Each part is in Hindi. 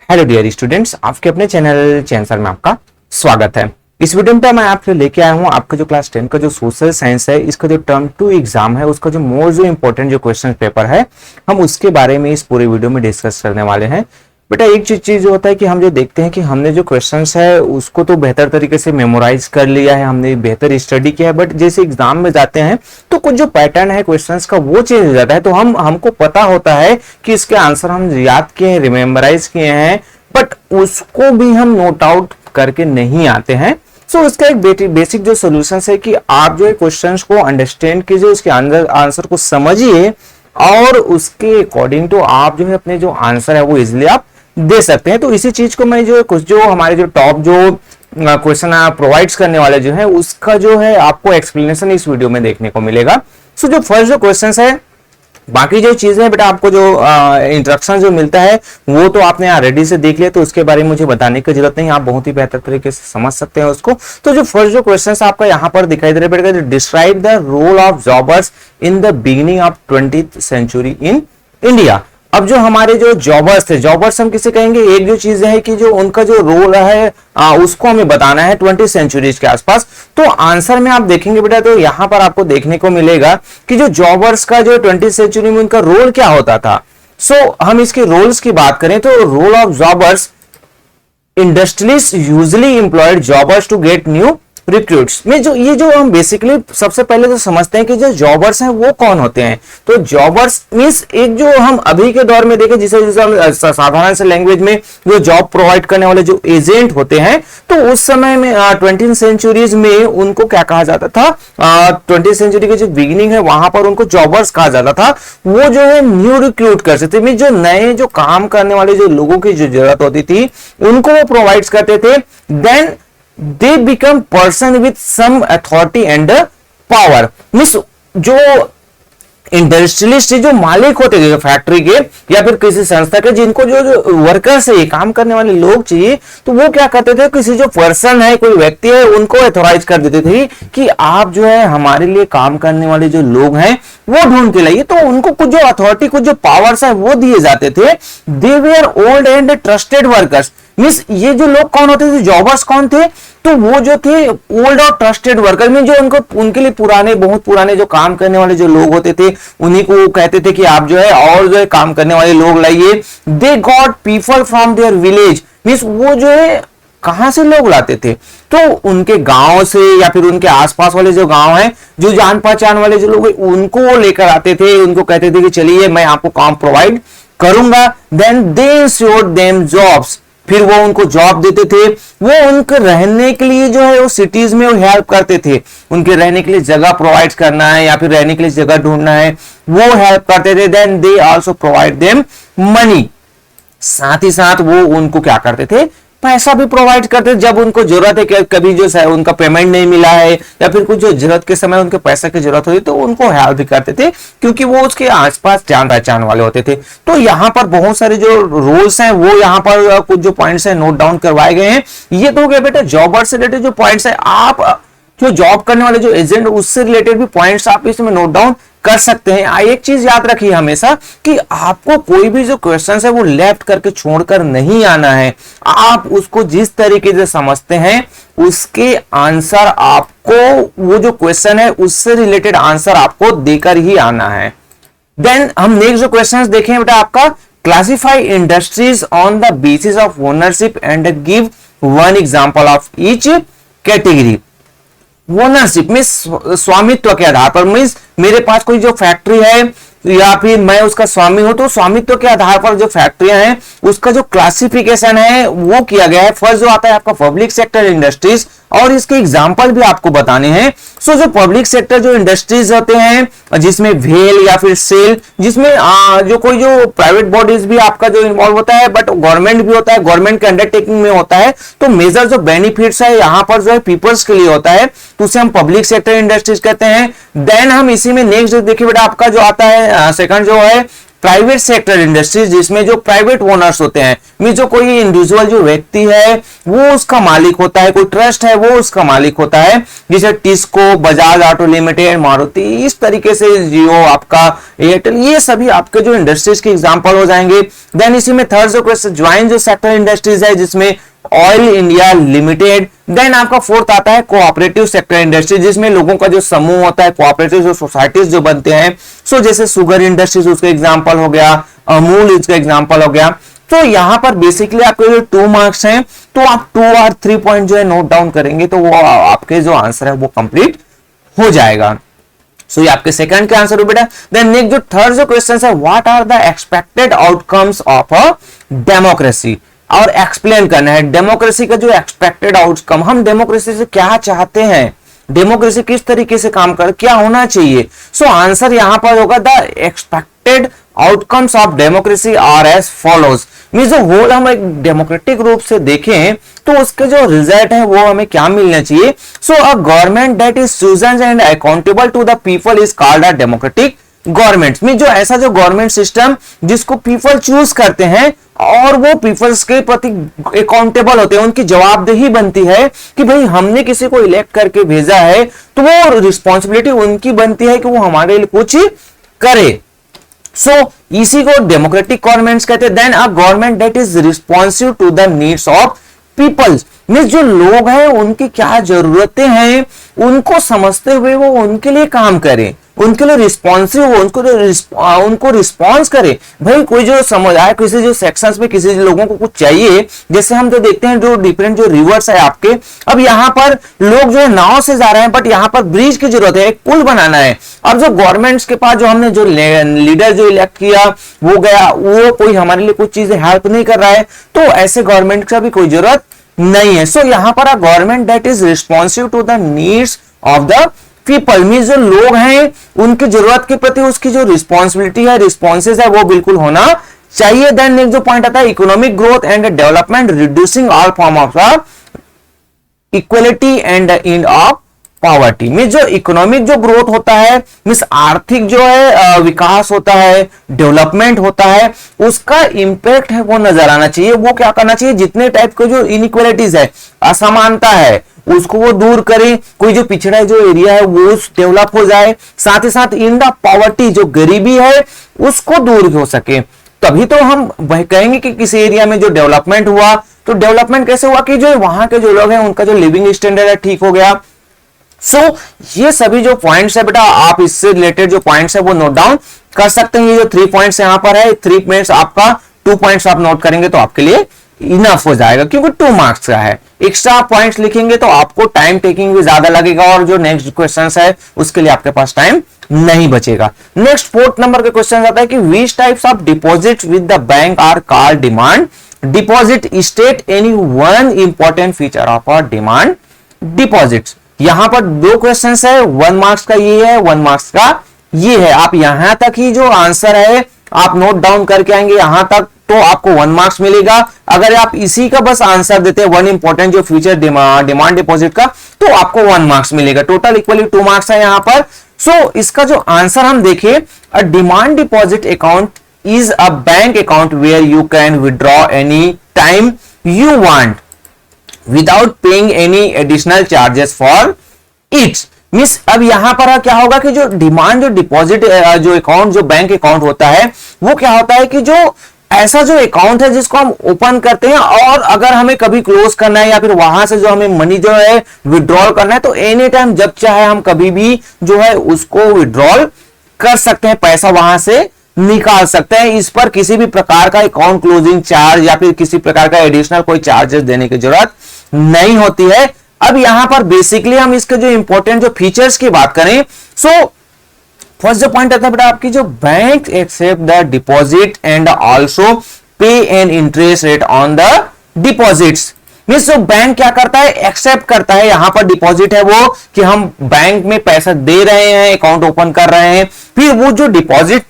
हेलो डियर स्टूडेंट्स, आपके अपने चैनल चैंसर में आपका स्वागत है। इस वीडियो में मैं आपके लेके आया हूँ आपका जो क्लास 10 का जो सोशल साइंस है, इसका जो टर्म 2 एग्जाम है, उसका जो इंपॉर्टेंट जो क्वेश्चन पेपर है, हम उसके बारे में इस पूरे वीडियो में डिस्कस करने वाले हैं। बेटा एक चीज जो होता है कि हम जो देखते हैं कि हमने जो क्वेश्चंस है उसको तो बेहतर तरीके से मेमोराइज कर लिया है, हमने बेहतर स्टडी किया है, बट जैसे एग्जाम में जाते हैं तो कुछ जो पैटर्न है क्वेश्चंस का वो चेंज हो जाता है। तो हमको पता होता है कि इसके आंसर हम याद किए हैं, रिमेम्बराइज किए हैं, बट उसको भी हम नोट आउट करके नहीं आते हैं। सो इसका एक बेसिक जो सोल्यूशन है कि आप जो है क्वेश्चंस को अंडरस्टैंड कीजिए, उसके आंसर को समझिए और उसके अकॉर्डिंग टू आप जो है अपने जो आंसर है वो इजिली आप दे सकते हैं। तो इसी चीज को मैं जो कुछ जो हमारे जो टॉप जो क्वेश्चन प्रोवाइड्स करने वाले जो है उसका जो है आपको एक्सप्लेनेशन इस वीडियो में देखने को मिलेगा। सो जो फर्स्ट जो क्वेश्चन है, बाकी जो चीजें है बेटा आपको जो इंस्ट्रक्शन जो मिलता है वो तो आपने ऑलरेडी से देख लिया, तो उसके बारे में मुझे बताने की जरूरत नहीं, आप बहुत ही बेहतर तरीके से समझ सकते हैं उसको। तो जो फर्स्ट जो क्वेश्चन आपका यहाँ पर दिखाई दे रहा है, describe the role of jobbers in the beginning of 20th century in India. अब जो हमारे जो जॉबर्स थे, जॉबर्स हम किसे कहेंगे, एक जो चीज है कि जो उनका जो रोल है उसको हमें बताना है 20th सेंचुरी के आसपास। तो आंसर में आप देखेंगे बेटा, तो यहां पर आपको देखने को मिलेगा कि जो जॉबर्स का जो 20th सेंचुरी में उनका रोल क्या होता था। सो हम इसके रोल्स की बात करें तो role of jobbers, industries usually employed jobbers to get new recruits में जो ये जो हम बेसिकली सबसे पहले तो समझते हैं कि जो जॉबर्स हैं वो कौन होते हैं। तो जॉबर्स मींस एक जो हम अभी के दौर में देखें जिसे हम साधारण से लैंग्वेज में जो जॉब प्रोवाइड करने वाले जो एजेंट होते हैं, तो उस समय में 20th सेंचुरीज में उनको क्या कहा जाता था, 20th सेंचुरी के जो बिगिनिंग है वहां पर उनको जॉबर्स कहा जाता था। वो जो है न्यू रिक्रूट कर सकते थे, जो नए जो काम करने वाले जो लोगों की जो जरूरत होती थी उनको वो प्रोवाइड करते थे। Then they become person with some authority and power, means जो इंडस्ट्रियलिस्ट जो मालिक होते थे फैक्ट्री के या फिर किसी संस्था के, जिनको जो वर्कर्स है काम करने वाले लोग चाहिए, तो वो क्या करते थे, किसी जो पर्सन है कोई व्यक्ति है उनको ऑथराइज कर देते थे कि आप जो है हमारे लिए काम करने वाले जो लोग हैं वो ढूंढ के लाइए। तो उनको कुछ जो अथॉरिटी कुछ जो पावर्स है वो दिए जाते थे। They were old and trusted workers, means ये जो लोग कौन होते थे, जॉबर्स कौन थे, तो वो जो थे ओल्ड और ट्रस्टेड वर्कर में जो उनके लिए पुराने बहुत पुराने जो काम करने वाले जो लोग होते थे उन्हीं को कहते थे कि आप जो है और जो है काम करने वाले लोग लाइए। They got people from their village, means वो जो है कहां से लोग लाते थे, तो उनके गांव से या फिर उनके आसपास वाले जो गांव हैं, जो जान पहचान वाले जो लोग उनको वो लेकर आते थे, उनको कहते थे कि चलिए मैं आपको काम प्रोवाइड करूंगा। Then they insured them jobs, फिर वो उनको जॉब देते थे। वो उनके रहने के लिए जो है वो सिटीज में वो हेल्प करते थे, उनके रहने के लिए जगह प्रोवाइड करना है या फिर रहने के लिए जगह ढूंढना है, वो हेल्प करते थे। Then they also provide them money, साथ ही साथ वो उनको क्या करते थे, पैसा भी प्रोवाइड करते थे जब उनको जरूरत है कि कभी जो उनका पेमेंट नहीं मिला है या फिर कुछ जो जरूरत के समय उनके पैसे की जरूरत होती तो उनको हेल्प भी करते थे, क्योंकि वो उसके आसपास जान पहचान वाले होते थे। तो यहाँ पर बहुत सारे जो रूल्स हैं वो यहाँ पर कुछ जो पॉइंट्स हैं नोट डाउन करवाए गए हैं। ये तो हो गया बेटा जॉबर से रिलेटेड जो पॉइंट्स है, आप जो जॉब करने वाले जो एजेंट उससे रिलेटेड भी पॉइंट्स आप इसमें नोट डाउन कर सकते हैं। एक चीज याद रखिए हमेशा कि आपको कोई भी जो क्वेश्चन है वो लेफ्ट करके छोड़कर नहीं आना है। आप उसको जिस तरीके से समझते हैं उसके आंसर आपको, वो जो क्वेश्चन है उससे रिलेटेड आंसर आपको देकर ही आना है। देन हम नेक्स्ट जो क्वेश्चन देखें बेटा आपका, classify industries on the basis of ownership and give one example of each category. Ownership में स्वामित्व के आधार पर, मीन्स मेरे पास कोई जो फैक्ट्री है या फिर मैं उसका स्वामी हूं, तो स्वामित्व के आधार पर जो फैक्ट्रियां हैं उसका जो क्लासिफिकेशन है वो किया गया है। फर्स्ट जो आता है आपका पब्लिक सेक्टर इंडस्ट्रीज, और इसके एग्जांपल भी आपको बताने हैं। सो जो पब्लिक सेक्टर जो इंडस्ट्रीज होते हैं जिसमें वेल या फिर सेल, जिसमें जो कोई जो प्राइवेट बॉडीज भी आपका जो इन्वॉल्व होता है, बट गवर्नमेंट भी होता है, गवर्नमेंट के अंडरटेकिंग में होता है, तो मेजर जो बेनिफिट्स है यहाँ पर जो है पीपल्स के लिए होता है, तो उसे हम पब्लिक सेक्टर इंडस्ट्रीज कहते हैं। देन हम इसी में नेक्स्ट देखिए बेटा आपका जो आता है सेकंड जो है प्राइवेट सेक्टर इंडस्ट्रीज, जिसमें जो प्राइवेट ओनर्स होते हैं, मीन जो कोई इंडिविजुअल जो व्यक्ति है वो उसका मालिक होता है, कोई ट्रस्ट है वो उसका मालिक होता है, जैसे टिस्को, बजाज ऑटो लिमिटेड, मारुति, इस तरीके से जियो, आपका एयरटेल, ये सभी आपके जो इंडस्ट्रीज के एग्जांपल हो जाएंगे। देन इसी में थर्ड जो क्वेश्चन ज्वाइंट जो सेक्टर इंडस्ट्रीज है, जिसमें ऑयल इंडिया लिमिटेड। देन आपका फोर्थ आता है कोऑपरेटिव सेक्टर इंडस्ट्री, जिसमें लोगों का जो समूह होता है, कोऑपरेटिव जो सोसाइटीज जो बनते हैं, सो जैसे शुगर इंडस्ट्रीज उसका एग्जांपल हो गया, अमूल इसका एग्जांपल हो गया। तो यहां पर बेसिकली आपके जो 2 मार्क्स हैं, तो आप 2 और 3 पॉइंट जो है नोट डाउन करेंगे तो वो आपके जो आंसर है वो कंप्लीट हो जाएगा। सो ये आपके सेकंड के आंसर हो बेटा। देन नेक्स्ट जो थर्ड जो क्वेश्चन है, what are the expected outcomes of a democracy, और एक्सप्लेन करना है डेमोक्रेसी का जो एक्सपेक्टेड आउटकम, हम डेमोक्रेसी से क्या चाहते हैं, डेमोक्रेसी किस तरीके से काम कर, क्या होना चाहिए। सो आंसर यहां पर होगा the expected outcomes of democracy are as follows. Means जो होल हम एक डेमोक्रेटिक रूप से देखें तो उसके जो रिजल्ट है वो हमें क्या मिलना चाहिए। So a government that is chosen and accountable to the people is called a democratic government. Mean जो ऐसा जो गवर्नमेंट सिस्टम जिसको पीपल चूज करते हैं और वो पीपल्स के प्रति अकाउंटेबल होते हैं, उनकी जवाबदेही बनती है कि भाई हमने किसी को इलेक्ट करके भेजा है तो वो रिस्पॉन्सिबिलिटी उनकी बनती है कि वो हमारे लिए कुछ करे। सो इसी को डेमोक्रेटिक गवर्नमेंट्स कहते हैं। Then a government that is responsive to the needs of peoples, means जो लोग हैं उनकी क्या जरूरतें हैं उनको समझते हुए वो उनके लिए काम करे, उनके लिए रिस्पॉन्सिव हो, उनको रिस्पॉन्स करे। भाई कोई जो समुदाय, किसी जो सेक्शंस में किसी लोगों को कुछ चाहिए, जैसे हम तो देखते हैं जो डिफरेंट जो रिवर्स है आपके, अब यहाँ पर लोग जो है नाव से जा रहे हैं, बट यहाँ पर ब्रिज की जरूरत है, एक पुल बनाना है। अब जो गवर्नमेंट्स के पास जो हमने जो लीडर जो इलेक्ट किया वो गया, वो कोई हमारे लिए कुछ चीजें हेल्प नहीं कर रहा है, तो ऐसे गवर्नमेंट का भी कोई जरूरत नहीं है। सो यहाँ पर government that is responsive to the needs of the people, means जो लोग हैं उनकी जरूरत के प्रति उसकी जो रिस्पॉन्सिबिलिटी है, रिस्पॉन्सेज है, वो बिल्कुल होना चाहिए। देन नेक्स्ट जो पॉइंट आता है economic growth and development reducing all form of equality and end of poverty. Means जो इकोनॉमिक जो ग्रोथ होता है, मींस आर्थिक जो है विकास होता है, डेवलपमेंट होता है, उसका इंपैक्ट है वो नजर आना चाहिए। वो क्या करना चाहिए, जितने टाइप के जो इनइक्वालिटीज है, असमानता है, उसको वो दूर करे, कोई जो पिछड़ा जो एरिया है वो डेवलप हो जाए, साथ ही साथ इन द पॉवर्टी जो गरीबी है उसको दूर हो सके। तभी तो हम कहेंगे कि किसी एरिया में जो डेवलपमेंट हुआ, तो डेवलपमेंट कैसे हुआ कि जो वहां के जो लोग हैं उनका जो लिविंग स्टैंडर्ड है ठीक हो गया। सो ये सभी जो पॉइंट्स है बेटा, आप इससे रिलेटेड जो पॉइंट्स है वो नोट डाउन कर सकते हैं। ये जो 3 पॉइंट्स यहाँ पर है, 3 पॉइंट्स आपका 2 पॉइंट्स आप नोट करेंगे तो आपके लिए इनफ हो जाएगा, क्योंकि 2 मार्क्स का है। एक्स्ट्रा पॉइंट्स लिखेंगे तो आपको टाइम टेकिंग भी ज्यादा लगेगा और जो नेक्स्ट क्वेश्चंस है उसके लिए आपके पास टाइम नहीं बचेगा। नेक्स्ट 4th नंबर के क्वेश्चन आता है कि which types of deposit with the bank are called demand deposit, state any one important feature of a demand deposit. यहां पर 2 क्वेश्चन है, 1 मार्क्स का ये है, 1 मार्क्स का ये है। आप यहां तक ही जो आंसर है आप नोट डाउन करके आएंगे यहां तक तो आपको 1 मार्क्स मिलेगा। अगर आप इसी का बस आंसर देते हैं 1 इंपॉर्टेंट जो फ्यूचर डिमांड डिपॉजिट का, तो आपको 1 मार्क्स मिलेगा। टोटल इक्वली 2 मार्क्स है यहां पर। सो इसका जो आंसर हम देखें, a demand deposit account is a bank account where you can withdraw any time you want without paying any additional charges for it. Miss अब यहां पर क्या होगा कि जो डिमांड जो डिपॉजिट जो अकाउंट जो बैंक अकाउंट होता है वो क्या होता है कि जो ऐसा जो अकाउंट है जिसको हम ओपन करते हैं और अगर हमें कभी क्लोज करना है या फिर वहां से जो हमें मनी जो है विड्रॉल करना है तो एनी टाइम जब चाहे हम कभी भी जो है उसको विड्रॉल कर सकते हैं, पैसा वहां से निकाल सकते हैं। इस पर किसी भी प्रकार का अकाउंट क्लोजिंग चार्ज या फिर किसी प्रकार का एडिशनल कोई चार्जेस देने की जरूरत नहीं होती है। अब यहां पर बेसिकली हम इसके जो इंपॉर्टेंट जो फीचर्स की बात करें, सो फर्स्ट जो पॉइंट आता है बेटा आपकी जो bank accept the deposit and also pay an interest rate on the deposits. Means जो बैंक क्या करता है, एक्सेप्ट करता है, यहां पर डिपॉजिट है वो कि हम बैंक में पैसा दे रहे हैं, अकाउंट ओपन कर रहे हैं, फिर वो जो डिपॉजिट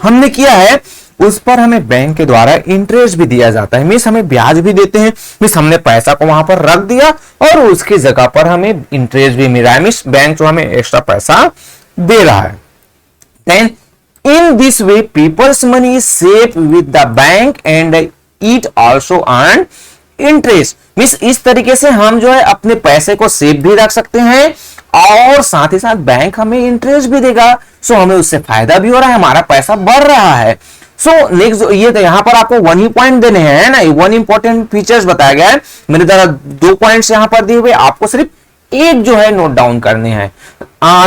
हमने किया है उस पर हमें बैंक के द्वारा इंटरेस्ट भी दिया जाता है। मींस हमें ब्याज भी देते हैं, मींस हमने पैसा को वहां पर रख दिया और उसकी जगह पर हमें इंटरेस्ट भी मिल रहा है, मींस बैंक जो हमें एक्स्ट्रा पैसा दे रहा है। Then in in this way peoples money is safe with the bank and it also earn interest. Means इस तरीके से हम जो है अपने पैसे को सेफ भी रख सकते हैं और साथ ही साथ बैंक हमें इंटरेस्ट भी देगा। सो हमें उससे फायदा भी हो रहा है, हमारा पैसा बढ़ रहा है। सो नेक्स्ट ये तो यहां पर आपको 1 ही पॉइंट देने हैं ना, 1 इंपॉर्टेंट फीचर्स बताया गया है। मेरे द्वारा 2 पॉइंट्स यहां पर दिए हुए, आपको सिर्फ एक जो है नोट डाउन करने हैं।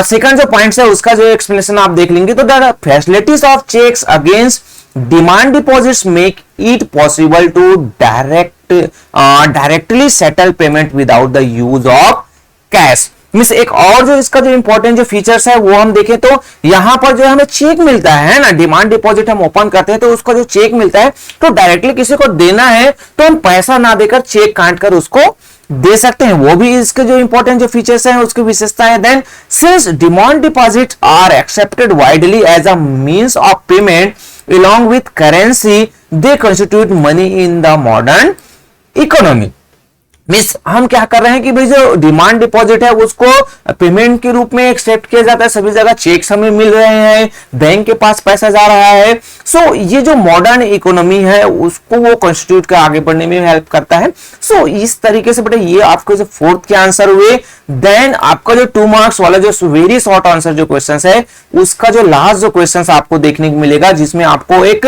सेकंड जो पॉइंट्स है उसका जो एक्सप्लेनेशन आप देख लेंगे तो the facilities of cheques against demand deposits make it possible to directly settle payment without the use of cash. Means एक और जो इसका जो इंपॉर्टेंट जो फीचर्स है वो हम देखें तो यहां पर जो हमें चेक मिलता है ना, डिमांड डिपॉजिट हम ओपन करते हैं तो उसका जो चेक मिलता है तो डायरेक्टली किसी को देना है तो हम पैसा ना देकर चेक काट कर उसको दे सकते हैं। वो भी इसके जो इंपॉर्टेंट जो फीचर्स हैं उसकी विशेषता है। Then since demand deposit are accepted widely as a means of payment along with currency they constitute money in the modern economy। Means हम क्या कर रहे हैं कि भाई जो डिमांड डिपॉजिट है उसको पेमेंट के रूप में एक्सेप्ट किया जाता है, सभी जगह चेक्स हमें मिल रहे हैं, बैंक के पास पैसा जा रहा है। सो ये जो मॉडर्न इकोनॉमी है उसको वो कॉन्स्टिट्यूट कर आगे बढ़ने में हेल्प करता है। सो इस तरीके से बेटा ये आपको जो फोर्थ के आंसर हुए। देन आपका जो 2 मार्क्स वाला जो वेरी शॉर्ट आंसर जो क्वेश्चन है उसका जो लास्ट जो क्वेश्चन आपको देखने को मिलेगा जिसमें आपको एक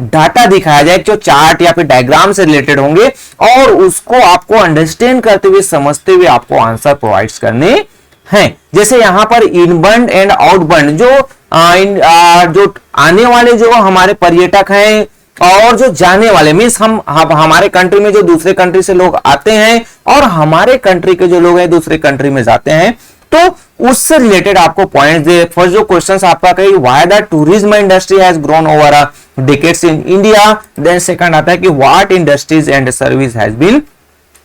डाटा दिखाया जाए जो चार्ट या फिर डायग्राम से रिलेटेड होंगे और उसको आपको अंडरस्टैंड करते हुए समझते हुए आपको आंसर प्रोवाइड करने हैं। जैसे यहां पर इनबाउंड एंड आउटबाउंड जो आने वाले जो हमारे पर्यटक हैं और जो जाने वाले मीन्स हम हमारे कंट्री में जो दूसरे कंट्री से लोग आते हैं और हमारे कंट्री के जो लोग हैं दूसरे कंट्री में जाते हैं तो उससे रिलेटेड आपको पॉइंट्स दे। फर्स्ट जो क्वेश्चन आपका कही why the tourism industry has grown over a decades in India. Then second आता है कि what industries and service has been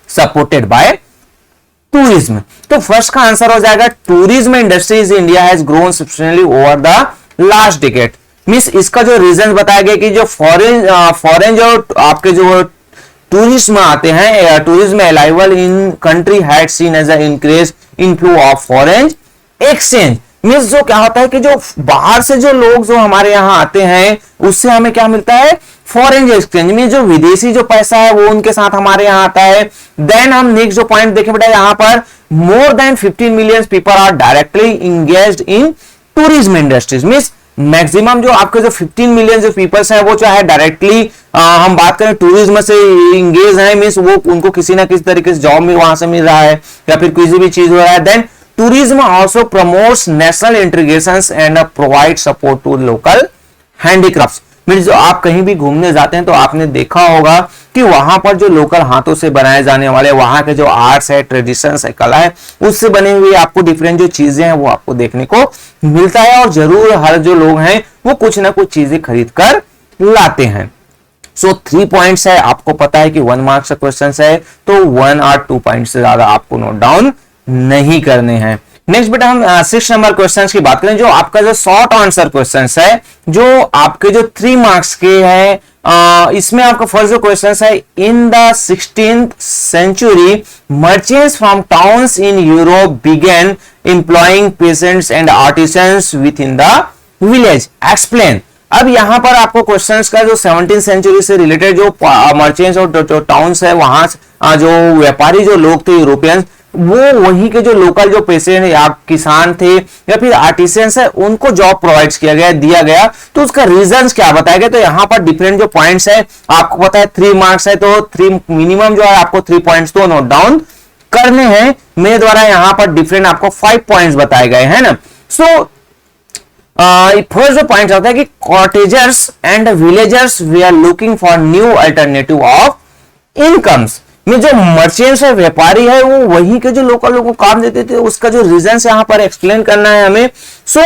supported by tourism. तो फर्स्ट का आंसर हो जाएगा tourism industries India has grown substantially over the last decade. Means इसका जो रीजन बताया गया कि जो फॉरेन जो आपके जो टूरिज्म आते हैं, tourism arrival in country had seen as a increase inflow of foreign exchange. Means जो क्या होता है कि जो बाहर से जो लोग जो हमारे यहाँ आते हैं उससे हमें क्या मिलता है, फॉरेन एक्सचेंज। मींस जो विदेशी जो पैसा है वो उनके साथ हमारे यहाँ आता है। देन हम नेक्स्ट जो पॉइंट देखें बेटा यहाँ पर more than 15 million people are directly engaged in tourism industries. Means maximum जो आपके जो 15 मिलियन जो पीपल्स हैं वो चाहे डायरेक्टली हम बात करें टूरिज्म से इंगेज हैं, मींस वो उनको किसी ना किसी तरीके से जॉब में वहां से मिल रहा है या फिर किसी भी चीज हो रहा है। Then tourism also promotes national integrations and provide support to local handicrafts. Means जो आप कहीं भी घूमने जाते हैं तो आपने देखा होगा कि वहां पर जो लोकल हाथों से बनाए जाने वाले वहां के जो आर्ट्स है, ट्रेडिशंस है, कला है, उससे बने हुए आपको डिफरेंट जो चीजें हैं वो आपको देखने को मिलता है और जरूर हर जो लोग हैं वो कुछ ना कुछ चीजें खरीद कर लाते हैं। सो 3 पॉइंट्स है, आपको पता है कि 1 मार्क्स का क्वेश्चन है तो 1 और 2 पॉइंट से ज्यादा आपको नोट डाउन नहीं करने हैं। नेक्स्ट बेटा हम 6 नंबर क्वेश्चन की बात करें जो आपका जो शॉर्ट आंसर क्वेश्चन है जो आपके जो 3 मार्क्स के हैं। इसमें आपका फर्स्ट जो क्वेश्चन है in the 16th century merchants from towns in Europe began employing peasants and artisans within the village. Explain। अब यहां पर आपको क्वेश्चंस का जो 17th सेंचुरी से रिलेटेड जो मर्चेंट्स और जो टाउन्स है वहां जो व्यापारी जो लोग थे यूरोपियंस वो वहीं के जो लोकल जो पेशेंट या किसान थे या फिर आर्टिसंस है उनको जॉब प्रोवाइड किया गया दिया गया। तो उसका रीजंस क्या बताया गया, तो यहाँ पर डिफरेंट जो पॉइंट्स है आपको पता है 3 मार्क्स है तो 3 मिनिमम जो है आपको 3 पॉइंट्स तो नोट डाउन करने हैं। मेरे द्वारा यहाँ पर डिफरेंट आपको 5 पॉइंट्स बताए गए हैं ना। सो फर्स्ट जो पॉइंट आता है कि cottagers and villagers we are looking for new alternative of incomes. में जो मर्चेंट्स है, व्यापारी है, वो वहीं के जो लोकल लोगों को काम देते थे उसका जो रीजन यहाँ पर एक्सप्लेन करना है हमें। सो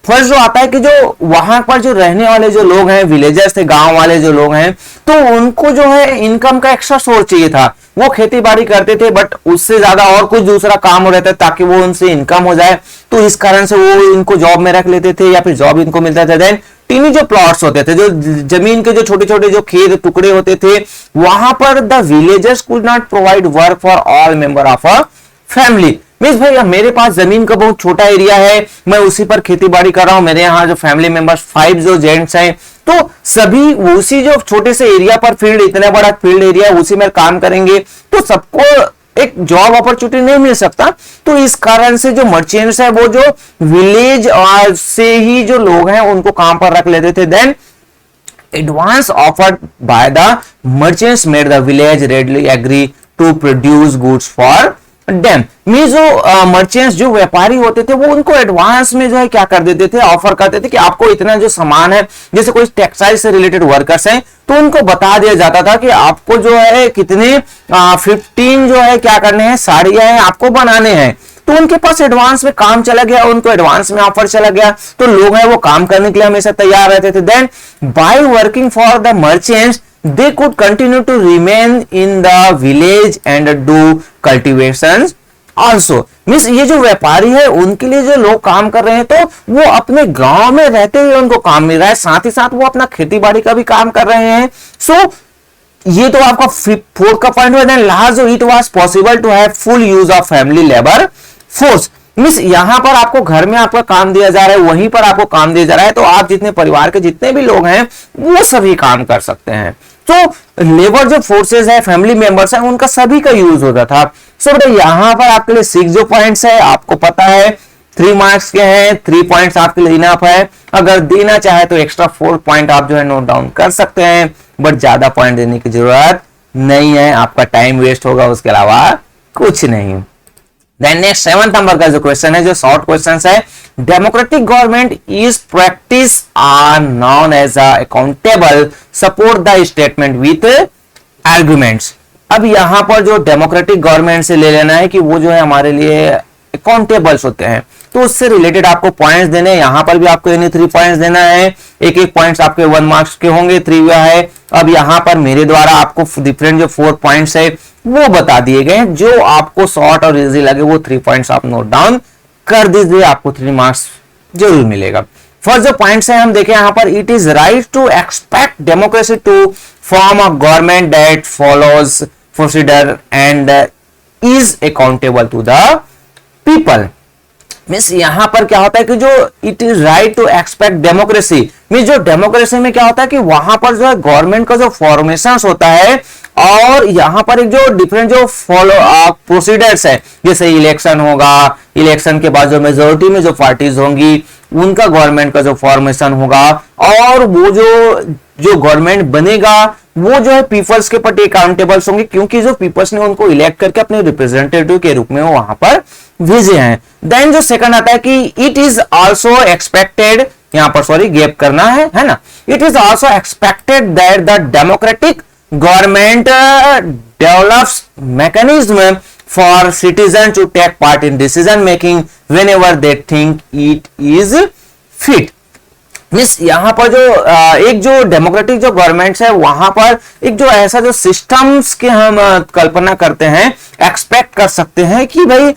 फर्स्ट जो आता है कि जो वहां पर जो रहने वाले जो लोग हैं, विलेजर्स थे, गांव वाले जो लोग हैं, तो उनको जो है इनकम का एक्स्ट्रा सोर्स चाहिए था। वो खेती बाड़ी करते थे बट उससे ज्यादा और कुछ दूसरा काम हो रहता है ताकि वो उनसे इनकम हो जाए, तो इस कारण से वो इनको जॉब में रख लेते थे या फिर जॉब इनको मिलता था। देन टीनी जो प्लॉट्स होते थे, जो जमीन के जो छोटे छोटे जो खेत टुकड़े होते थे, वहां पर the villagers could not provide work for all member of a family. Means भाई मेरे पास जमीन का बहुत छोटा एरिया है, मैं उसी पर खेती बाड़ी कर रहा हूं, मेरे यहाँ जो फैमिली मेंबर्स 5 जो जेंट्स हैं, तो सभी उसी जो छोटे से एरिया पर फील्ड, इतना बड़ा फील्ड एरिया उसी में काम करेंगे, तो सबको एक जॉब अपॉर्चुनिटी नहीं मिल सकता। तो इस कारण से जो मर्चेंट्स है वो जो विलेज से ही जो लोग हैं उनको काम पर रख लेते थे। Then advance offered by the merchants made the village readily agree to produce goods for them। Mean जो मर्चेंट्स जो व्यापारी होते थे वो उनको एडवांस में जो है क्या कर देते थे, ऑफर करते थे कि आपको इतना जो सामान है, जैसे कोई टेक्सटाइल से रिलेटेड वर्कर्स हैं तो उनको बता दिया जाता था कि आपको जो है कितने 15 जो है क्या करने हैं, साड़ियां हैं आपको बनाने हैं। तो उनके पास एडवांस में काम चला गया, उनको एडवांस में ऑफर चला गया, तो लोग हैं वो काम करने के लिए हमेशा तैयार रहते थे। Then by working for the merchants they could continue to remain in the village and do cultivation also. Means ये जो व्यापारी है उनके लिए जो लोग काम कर रहे हैं तो वो अपने गांव में रहते हुए उनको काम मिल रहा है, साथ ही साथ वो अपना खेती बाड़ी का भी काम कर रहे हैं। सो ये तो आपका 4 का पॉइंट हुआ। देन लास्ट जो it was possible to have full use of family labour force. Means यहां पर आपको घर में आपका काम दिया जा रहा है, वहीं पर आपको काम दिया जा रहा है, तो आप जितने परिवार के जितने भी लोग हैं वो सभी काम कर सकते हैं। तो लेबर जो फोर्सेस है, फैमिली मेंबर्स है, उनका सभी का यूज होता था। सो बेटा यहां पर आपके लिए 6 जो पॉइंट्स है आपको पता है 3 मार्क्स के हैं, 3 पॉइंट्स आपके लिए इनफ है। अगर देना चाहे तो एक्स्ट्रा 4 पॉइंट आप जो है नोट डाउन कर सकते हैं, बट ज्यादा पॉइंट देने की जरूरत नहीं है, आपका टाइम वेस्ट होगा, उसके अलावा कुछ नहीं। देन नेक्स्ट 7th नंबर का जो क्वेश्चन है, जो शॉर्ट क्वेश्चन है, democratic government is practice are non as accountable support the statement with arguments. अब यहां पर जो डेमोक्रेटिक गवर्नमेंट से ले लेना है कि वो जो है हमारे लिए अकाउंटेबल्स होते हैं, तो उससे रिलेटेड आपको पॉइंट्स देने हैं। यहां पर भी आपको यानी 3 पॉइंट्स देना है, एक एक पॉइंट्स आपके 1 मार्क्स के होंगे, 3 हुआ है। अब यहां पर मेरे द्वारा आपको डिफरेंट जो 4 पॉइंट्स है वो बता दिए गए, जो आपको शॉर्ट और इजी लगे वो 3 पॉइंट्स आप नोट डाउन कर दीजिए, आपको 3 मार्क्स जरूर मिलेगा। फर्स्ट जो पॉइंट्स है हम देखें यहां पर, it is right to expect democracy to form a government that follows procedure and is accountable to the people. Means यहां पर क्या होता है कि जो it is right to expect democracy, means जो डेमोक्रेसी में क्या होता है कि वहां पर जो है गवर्नमेंट का जो फॉर्मेशन होता है, और यहां पर एक जो डिफरेंट जो फॉलो प्रोसीडर्स है, जैसे इलेक्शन होगा, इलेक्शन के बाद जो मेजोरिटी में जो पार्टीज होंगी उनका गवर्नमेंट का जो फॉर्मेशन होगा, और वो जो गवर्नमेंट बनेगा वो जो है पीपल्स के प्रति अकाउंटेबल्स होंगे, क्योंकि जो पीपल्स ने उनको इलेक्ट करके अपने रिप्रेजेंटेटिव के रूप में वो वहां पर भेजे हैं। देन जो सेकंड आता है कि इट इज आल्सो एक्सपेक्टेड, यहां पर सॉरी गैप करना है ना, it is also expected that the democratic government develops mechanism for citizen to take part in decision making whenever they think it is fit. Means यहां पर जो एक जो डेमोक्रेटिक जो गवर्नमेंट्स है वहां पर एक जो ऐसा जो सिस्टम्स के हम कल्पना करते हैं, एक्सपेक्ट कर सकते हैं कि भाई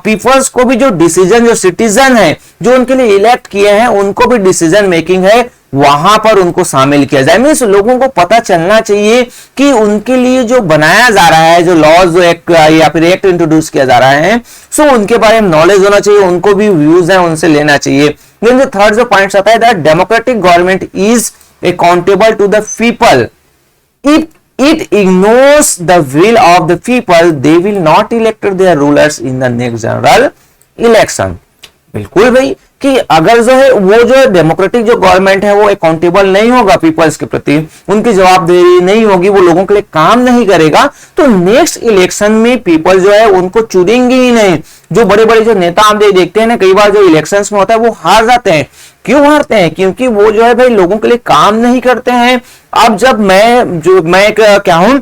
पीपल्स को भी जो डिसीजन, जो सिटीजन है जो उनके लिए इलेक्ट किए हैं, उनको भी डिसीजन मेकिंग है वहां पर उनको शामिल किया जाए। मीन्स लोगों को पता चलना चाहिए कि उनके लिए जो बनाया जा रहा है, जो लॉज जो एक या फिर एक्ट इंट्रोड्यूस किया जा रहा है, सो उनके बारे में नॉलेज होना चाहिए, उनको भी व्यूज है उनसे लेना चाहिए। देन जो थर्ड जो पॉइंट आता है that democratic government is accountable to the people, it ignores the will of the people, they will not elect their rulers in the next general election। बिल्कुल भाई कि अगर जो है वो जो डेमोक्रेटिक जो गवर्नमेंट है वो अकाउंटेबल नहीं होगा पीपल्स के प्रति, उनकी जवाबदेही नहीं होगी, वो लोगों के लिए काम नहीं करेगा, तो नेक्स्ट इलेक्शन में पीपल जो है उनको चुनेंगे ही नहीं। जो बड़े बड़े जो नेता आप देखते हैं ना, कई बार जो इलेक्शंस में होता है वो हार जाते हैं। क्यों हारते हैं? क्योंकि वो जो है भाई लोगों के लिए काम नहीं करते हैं। अब जब मैं क्या हूं,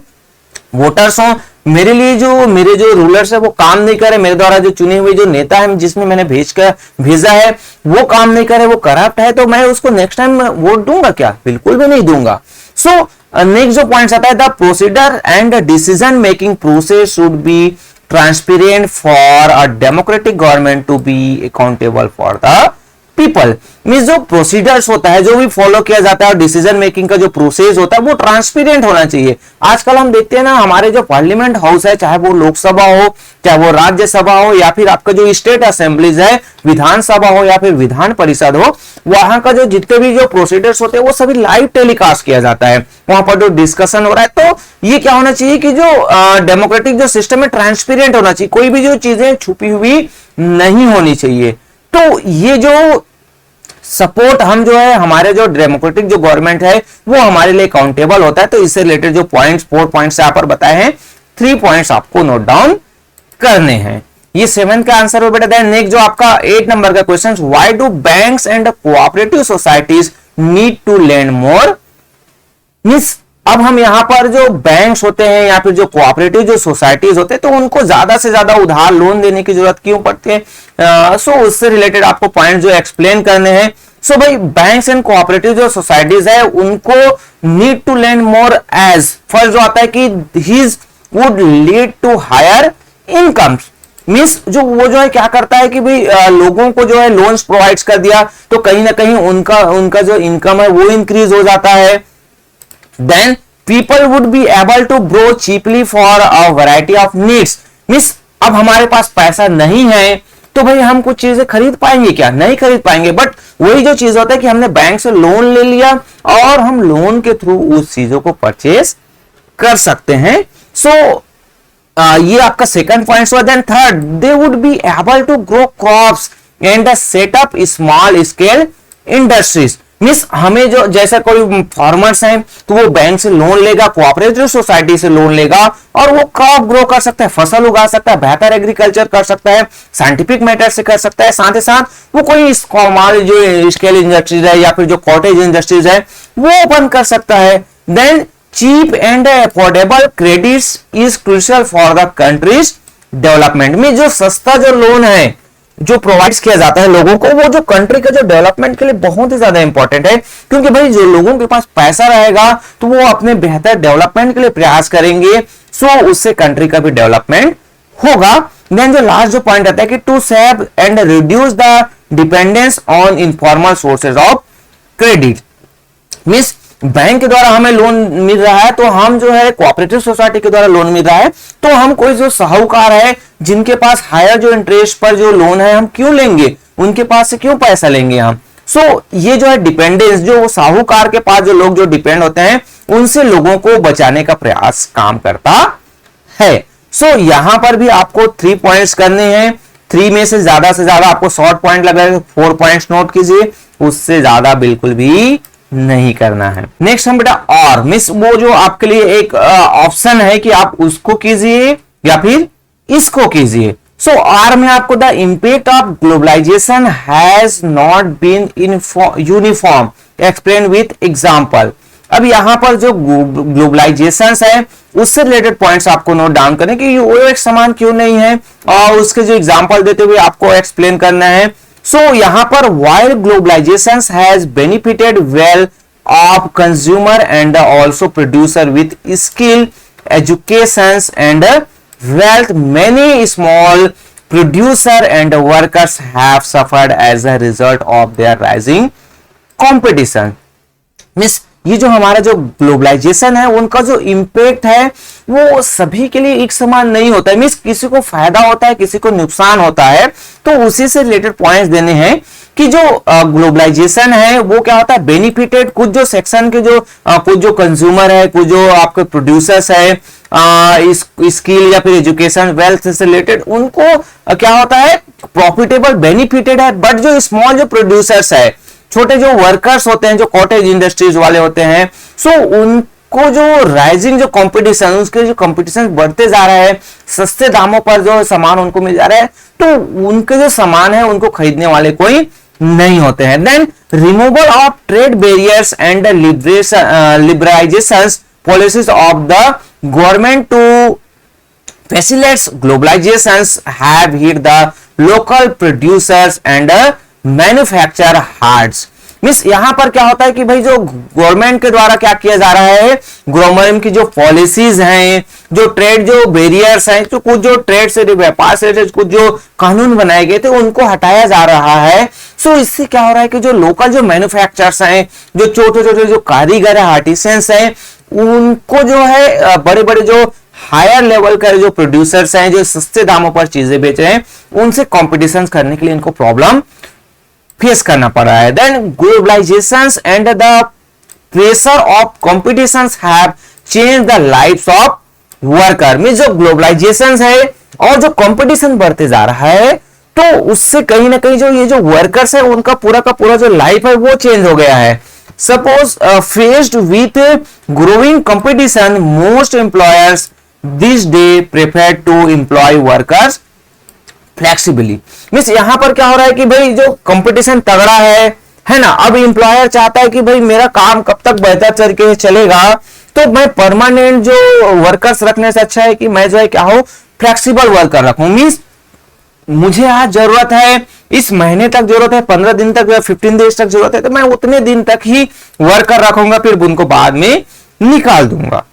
वोटर्स हूं, मेरे लिए जो मेरे जो रूलर्स है वो काम नहीं करे, मेरे द्वारा जो चुने हुए जो नेता है जिसमें मैंने भेजा है वो काम नहीं करे, वो करप्ट है, तो मैं उसको नेक्स्ट टाइम वोट दूंगा क्या? बिल्कुल भी नहीं दूंगा। सो नेक्स्ट जो पॉइंट आता है, the procedure and decision making process should be transparent for a democratic government to be accountable for the people means जो प्रोसीजर्स होता है, जो भी फॉलो किया जाता है और डिसीजन मेकिंग का जो प्रोसेस होता है वो ट्रांसपेरेंट होना चाहिए। आजकल हम देखते हैं ना, हमारे जो पार्लियामेंट हाउस है, चाहे वो लोकसभा हो, चाहे वो राज्यसभा हो, या फिर आपका जो स्टेट असेंबलीज है, विधानसभा हो या फिर विधान परिषद हो, वहां का जो जितने भी जो प्रोसीजर्स होते हैं वो सभी लाइव टेलीकास्ट किया जाता है। वहां पर जो डिस्कशन हो रहा है, तो ये क्या होना चाहिए कि जो डेमोक्रेटिक जो सिस्टम है ट्रांसपेरेंट होना चाहिए, कोई भी जो चीजें छुपी हुई नहीं होनी चाहिए। तो ये जो सपोर्ट हम जो है, हमारे जो डेमोक्रेटिक जो गवर्नमेंट है वो हमारे लिए अकाउंटेबल होता है। तो इससे रिलेटेड जो पॉइंट्स 4 पॉइंट्स यहाँ पर बताए हैं, 3 पॉइंट्स आपको नोट डाउन करने हैं। ये 7 का आंसर हो बेटा। नेक्स्ट जो आपका 8 नंबर का question, why do banks and cooperative societies need to lend more. Means अब हम यहां पर जो बैंक्स होते हैं या फिर जो कोऑपरेटिव जो सोसाइटीज होते हैं, तो उनको ज्यादा से ज्यादा उधार लोन देने की जरूरत क्यों पड़ती है। सो उससे रिलेटेड आपको पॉइंट जो एक्सप्लेन करने हैं। सो भाई बैंक्स एंड कोऑपरेटिव जो सोसाइटीज है उनको need to lend more as first जो आता है कि his would lead to higher incomes. Means जो वो जो है क्या करता है कि भाई लोगों को जो है लोन्स प्रोवाइड कर दिया, तो कहीं ना कहीं उनका जो इनकम है वो इंक्रीज हो जाता है। Then people would be able to grow cheaply for a variety of needs. Means अब हमारे पास पैसा नहीं है तो भाई हम कुछ चीजें खरीद पाएंगे क्या? नहीं खरीद पाएंगे। बट वही जो चीज होता है कि हमने बैंक से लोन ले लिया और हम लोन के थ्रू उस चीजों को परचेज कर सकते हैं। सो ये आपका सेकंड पॉइंट हुआ। Then third, they would be able to grow crops and set up small scale industries. Means हमें जो जैसा कोई फार्मर्स हैं तो वो बैंक से लोन लेगा, कोऑपरेटिव सोसाइटी से लोन लेगा और वो क्रॉप ग्रो कर सकता है, फसल उगा सकता है, बेहतर एग्रीकल्चर कर सकता है, साइंटिफिक मेथड से कर सकता है। साथ ही साथ वो कोई स्मॉल जो स्केल इंडस्ट्रीज है या फिर जो कॉटेज इंडस्ट्रीज है वो ओपन कर सकता है। Then cheap and affordable credits is crucial for the country's development. में जो सस्ता जो लोन है जो प्रोवाइड किया जाता है लोगों को, वो जो कंट्री के जो डेवलपमेंट के लिए बहुत ही ज्यादा इंपॉर्टेंट है। क्योंकि भाई जो लोगों के पास पैसा रहेगा तो वो अपने बेहतर डेवलपमेंट के लिए प्रयास करेंगे, सो उससे कंट्री का भी डेवलपमेंट होगा। देन जो लास्ट जो पॉइंट आता है कि to save and reduce the dependence on informal sources of credit. Means bank के द्वारा हमें लोन मिल रहा है तो हम जो है कोऑपरेटिव सोसाइटी के द्वारा लोन मिल रहा है, तो हम कोई जो साहूकार है जिनके पास हायर जो इंटरेस्ट पर जो लोन है हम क्यों लेंगे, उनके पास से क्यों पैसा लेंगे हम। सो ये जो है डिपेंडेंस, जो साहूकार के पास जो लोग जो डिपेंड होते हैं उनसे लोगों को बचाने का प्रयास काम करता है। सो यहां पर भी आपको 3 पॉइंट्स करने हैं। 3 में से ज्यादा आपको शॉर्ट पॉइंट लगा, 4 पॉइंट्स नोट कीजिए, उससे ज्यादा बिल्कुल भी नहीं करना है। नेक्स्ट हम बेटा और मिस, वो जो आपके लिए एक ऑप्शन है कि आप उसको कीजिए या फिर इसको कीजिए। सो आर में आपको the impact of globalisation has not been uniform explain with example. अब यहां पर जो ग्लोबलाइजेशन है उससे रिलेटेड पॉइंट्स आपको नोट डाउन करने कि वो एक समान क्यों नहीं है और उसके जो एग्जांपल देते हुए आपको एक्सप्लेन करना है। सो यहां पर while globalization has benefited well of consumer and also producer with skill, educations and wealth, many small producer and workers have suffered as a result of their rising competition. Miss ये जो हमारा जो ग्लोबलाइजेशन है उनका जो इम्पैक्ट है वो सभी के लिए एक समान नहीं होता है। मींस किसी को फायदा होता है, किसी को नुकसान होता है। तो उसी से रिलेटेड पॉइंट्स देने हैं कि जो ग्लोबलाइजेशन है वो क्या होता है, बेनिफिटेड कुछ जो सेक्शन के जो कुछ जो कंज्यूमर है, कुछ जो आपके प्रोड्यूसर्स है, स्किल या फिर एजुकेशन वेल्थ से रिलेटेड उनको क्या होता है प्रॉफिटेबल बेनिफिटेड है। बट जो स्मॉल जो प्रोड्यूसर्स है, छोटे जो वर्कर्स होते हैं, जो कॉटेज इंडस्ट्रीज वाले होते हैं, सो उनको जो राइजिंग जो कंपटीशन, उसके जो कंपटीशन बढ़ते जा रहा है, सस्ते दामों पर जो सामान उनको मिल जा रहा है, तो उनके जो सामान है उनको खरीदने वाले कोई नहीं होते हैं। Then removal of trade barriers and liberalisation policies of the government to facilitates globalizations have hit the local producers and manufacturers. Means यहां पर क्या होता है कि भाई जो गवर्नमेंट के द्वारा क्या किया जा रहा है, गवर्नमेंट की जो पॉलिसीज हैं जो ट्रेड जो बैरियर्स हैं, जो कुछ जो ट्रेड से व्यापार से कुछ जो कानून बनाए गए थे उनको हटाया जा रहा है। सो इससे क्या हो रहा है कि जो लोकल जो मैन्युफैक्चरर्स हैं, जो छोटे छोटे जो कारीगर है, आर्टिसंस हैं, उनको जो है बड़े बड़े जो हायर लेवल का जो प्रोड्यूसर्स हैं, जो सस्ते दामों पर चीजें बेच रहे हैं, उनसे कॉम्पिटिशन करने के लिए इनको प्रॉब्लम फेस करना पड़ रहा है। Then globalisation and the pressure of competition have change the lifes of worker. Means जो ग्लोबलाइजेशन है और जो कंपटीशन बढ़ते जा रहा है, तो उससे कहीं ना कहीं जो ये जो वर्कर्स है उनका पूरा का पूरा जो लाइफ है वो चेंज हो गया है। Suppose faced with growing competition, most employers this day prefer to employ workers flexibly. Means यहां पर क्या हो रहा है कि भाई जो कंपटीशन तगड़ा है ना, अब एम्प्लॉयर चाहता है कि भाई मेरा काम कब तक बेहतर तरीके से चलेगा, तो मैं परमानेंट जो वर्कर्स रखने से अच्छा है कि मैं जो है क्या हो, फ्लेक्सिबल वर्कर रखूं। मींस मुझे आज जरूरत है, इस महीने तक जरूरत है, 15 दिन तक, 15 डेज तक जरूरत है, तो मैं उतने दिन तक ही वर्कर रखूंगा, फिर उनको बाद में निकाल दूंगा।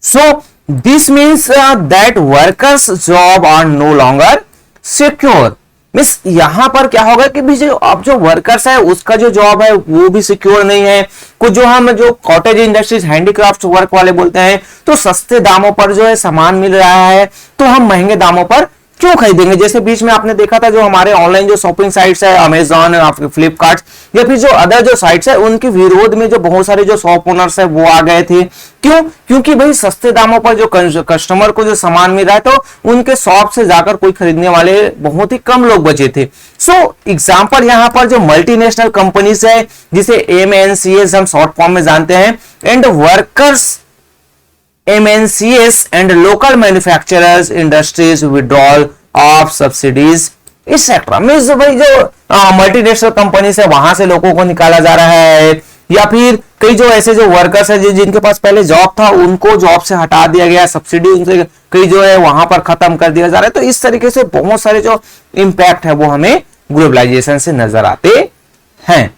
So this means that workers job are no longer secure. Means यहां पर क्या होगा कि जो अब जो वर्कर्स है उसका जो जॉब है वो भी सिक्योर नहीं है। कुछ जो हम जो कॉटेज इंडस्ट्रीज, हैंडीक्राफ्ट वर्क वाले बोलते हैं, तो सस्ते दामों पर जो है सामान मिल रहा है, तो हम महंगे दामों पर क्यों खरीदेंगे। जैसे बीच में आपने देखा था जो हमारे ऑनलाइन जो शॉपिंग साइट्स है, अमेजॉन, आपके फ्लिपकार्ट या फिर जो अदर जो साइट्स है, उनके विरोध में जो बहुत सारे जो शॉप ओनर्स है वो आ गए थे। क्यों? क्योंकि भाई सस्ते दामों पर जो कस्टमर को जो सामान मिल रहा है, तो उनके शॉप से जाकर कोई खरीदने वाले बहुत ही कम लोग बचे थे। सो एग्जाम्पल यहाँ पर जो मल्टीनेशनल कंपनीज है, जिसे MNCs हम शॉर्ट फॉर्म में जानते हैं, and workers MNCs and local manufacturers industries withdrawal of subsidies etc. Means भाई जो मल्टीनेशनल कंपनी से वहां से लोगों को निकाला जा रहा है, या फिर कई जो ऐसे जो वर्कर्स है जिनके पास पहले जॉब था उनको जॉब से हटा दिया गया, सब्सिडी उनसे कई जो है वहां पर खत्म कर दिया जा रहा है। तो इस तरीके से बहुत सारे जो इंपैक्ट है वो हमें ग्लोबलाइजेशन से नजर आते हैं।